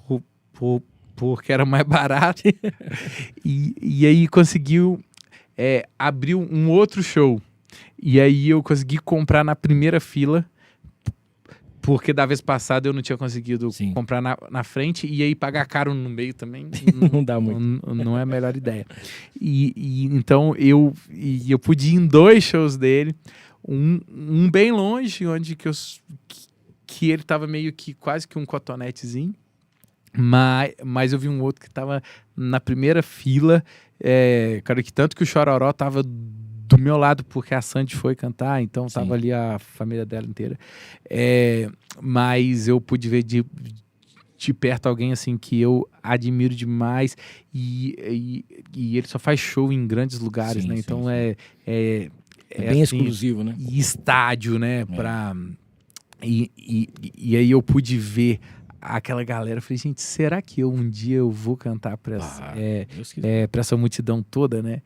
porque era mais barato e aí conseguiu abrir um outro show. E aí eu consegui comprar na primeira fila, porque da vez passada eu não tinha conseguido comprar na frente, e aí pagar caro no meio também não dá muito. Não é a melhor ideia. Então eu pude ir em 2 shows dele, um bem longe, onde que ele tava meio que quase que um cotonetezinho, mas eu vi um outro que tava na primeira fila, cara, que tanto que o Chororó tava do meu lado, porque a Sandy foi cantar, então tava ali a família dela inteira. Mas eu pude ver de perto alguém assim que eu admiro demais e ele só faz show em grandes lugares, né? Então é bem assim, exclusivo, né? E estádio, né? E aí eu pude ver aquela galera. Eu falei, gente, será que um dia eu vou cantar pra essa multidão toda, né?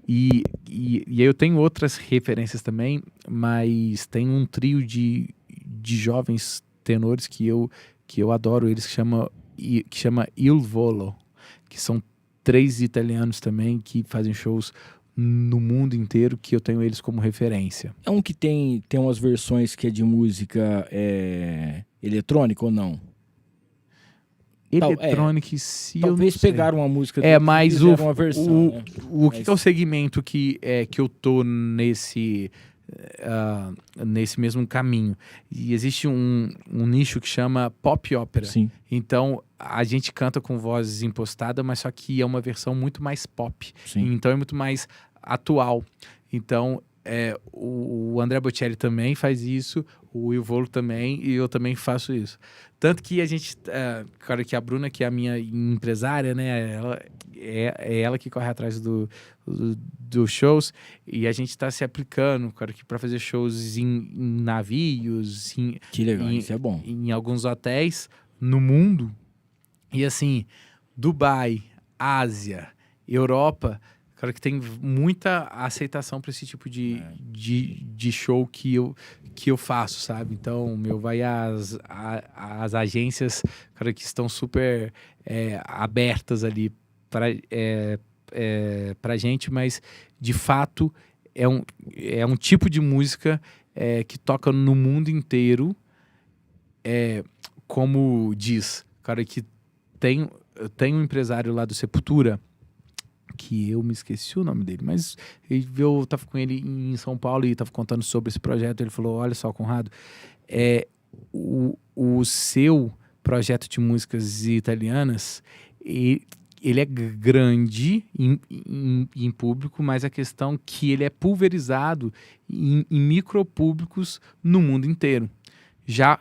E aí eu tenho outras referências também, mas tem um trio de jovens tenores que eu adoro eles, que chama Il Volo, que são 3 italianos também que fazem shows no mundo inteiro, que eu tenho eles como referência. É um que tem umas versões que é de música eletrônica ou não? Eletrônica, talvez pegaram uma música mas uma versão, né? Que é o segmento que eu tô nesse mesmo caminho. E existe um nicho que chama pop ópera. Sim. Então a gente canta com vozes impostadas, mas só que é uma versão muito mais pop. Sim. Então é muito mais atual. Então o Andrea Bocelli também faz isso, o Ivolo também, e eu também faço isso. Tanto que a gente, claro que a Bruna, que é a minha empresária, né, ela que corre atrás dos shows, e a gente está se aplicando, claro que para fazer shows em navios, que legal, isso é bom. Em alguns hotéis no mundo, e assim, Dubai, Ásia, Europa. Claro que tem muita aceitação para esse tipo de show que eu faço, sabe? Então, vai às agências, cara, que estão super abertas ali pra gente, mas de fato é um tipo de música que toca no mundo inteiro, como diz, cara, que tem um empresário lá do Sepultura que eu me esqueci o nome dele, mas eu tava com ele em São Paulo e tava contando sobre esse projeto. Ele falou: olha só, Conrado, o seu projeto de músicas italianas, ele é grande em público, mas a questão que ele é pulverizado em micropúblicos no mundo inteiro. Já,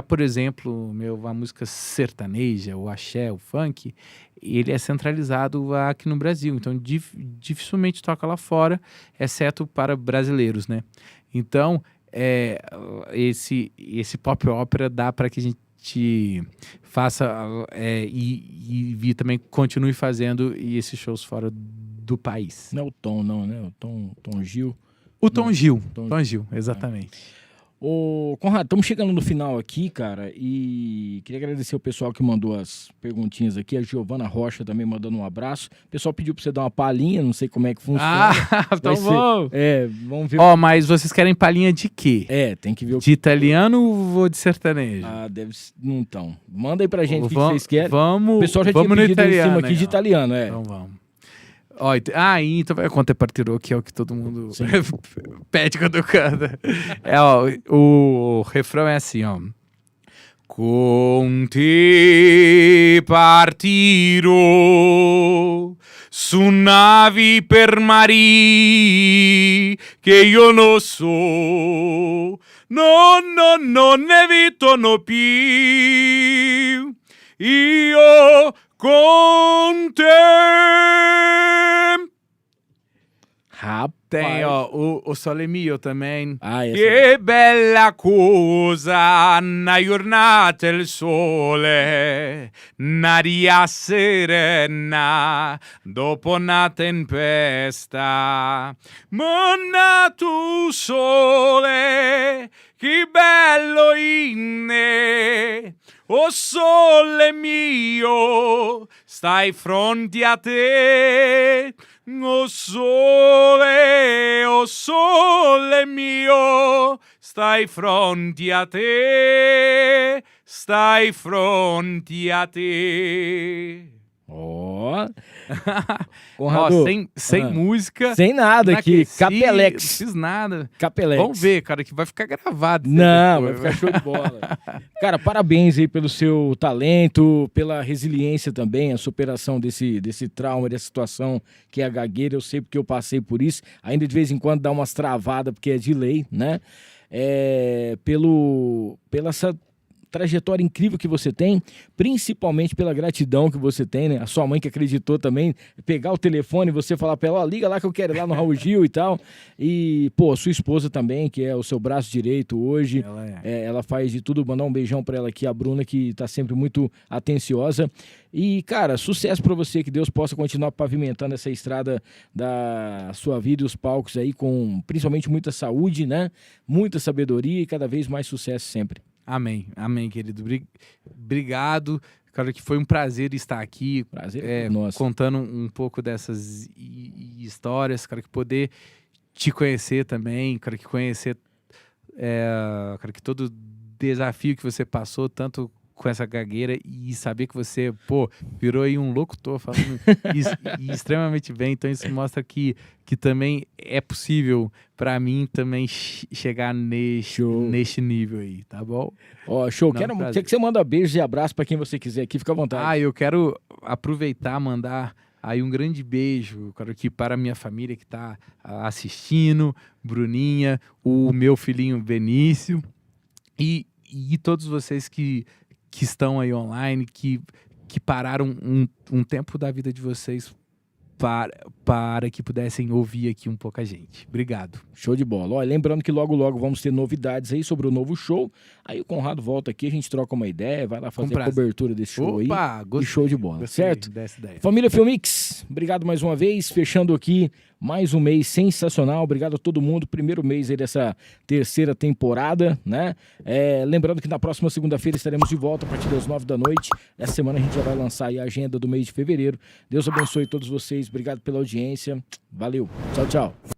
por exemplo, a música sertaneja, o axé, o funk, ele é centralizado aqui no Brasil. Então, dificilmente toca lá fora, exceto para brasileiros, né? Então, esse pop ópera dá para que a gente faça e também continue fazendo esses shows fora do país. Não é o Tom, não, né? O Tom Gil. O Tom Gil, exatamente. Ô, Conrado, estamos chegando no final aqui, cara, e queria agradecer o pessoal que mandou as perguntinhas aqui, a Giovana Rocha também mandando um abraço. O pessoal pediu pra você dar uma palhinha, não sei como é que funciona. Tá bom. Vamos ver. Mas vocês querem palhinha de quê? Tem que ver o De italiano ou de sertanejo? deve ser. Então, manda aí pra gente o que vocês querem. Vamos, o pessoal já vamos tinha pedido no italiano, em cima aqui de italiano, Então vamos. Então vai contar partirou, que é o que todo mundo pede quando canta. O refrão é assim, ó. Con te partirò su navi per mari che io non so, non ne evitano più, io con te. Rapaz. Tem, o Sole Mio também. Essa. Che bella cosa, na giornata il sole, n'aria serena, dopo una tempesta. Monna tu sole, che bello inne, o sole mio, stai fronte a te. O sole mio, stai fronte a te, stai fronte a te. Conrado, sem música. Sem nada aqui, Capelex. Não fiz nada. Capelex. Vamos ver, cara, que vai ficar gravado. Não, vai ficar show de bola. Cara, parabéns aí pelo seu talento, pela resiliência também, a superação desse trauma, dessa situação que é a gagueira. Eu sei porque eu passei por isso. Ainda de vez em quando dá umas travadas, porque é de lei, né? Pela essa trajetória incrível que você tem, principalmente pela gratidão que você tem, né? A sua mãe que acreditou também, pegar o telefone e você falar pra ela, liga lá que eu quero ir lá no Raul Gil e tal. E, a sua esposa também, que é o seu braço direito hoje. Ela faz de tudo, mandar um beijão pra ela aqui, a Bruna, que tá sempre muito atenciosa. E, cara, sucesso pra você, que Deus possa continuar pavimentando essa estrada da sua vida e os palcos aí com, principalmente, muita saúde, né? Muita sabedoria e cada vez mais sucesso sempre. Amém, querido. Obrigado. Cara, que foi um prazer estar aqui. Prazer nosso. Contando um pouco dessas histórias, cara, que poder te conhecer também, cara, que conhecer cara, que todo desafio que você passou, tanto com essa gagueira, e saber que você, virou aí um locutor falando extremamente bem. Então isso mostra que também é possível para mim também chegar neste nível aí, tá bom? Show. Quer que você manda beijos e abraços para quem você quiser aqui, fica à vontade. Eu quero aproveitar, mandar aí um grande beijo, cara, aqui para a minha família que tá assistindo, Bruninha, o meu filhinho Benício e todos vocês que estão aí online, que pararam um tempo da vida de vocês para que pudessem ouvir aqui um pouco a gente. Obrigado. Show de bola. Olha, lembrando que logo vamos ter novidades aí sobre o novo show. Aí o Conrado volta aqui, a gente troca uma ideia, vai lá fazer a cobertura desse show aí. Gostei, e show de bola, certo? Dessa ideia. Família Filmix, obrigado mais uma vez, fechando aqui mais um mês sensacional. Obrigado a todo mundo, primeiro mês aí dessa terceira temporada, né? Lembrando que na próxima segunda-feira estaremos de volta a partir das 9 da noite. Essa semana a gente já vai lançar aí a agenda do mês de fevereiro. Deus abençoe todos vocês, obrigado pela audiência. Valeu, tchau, tchau.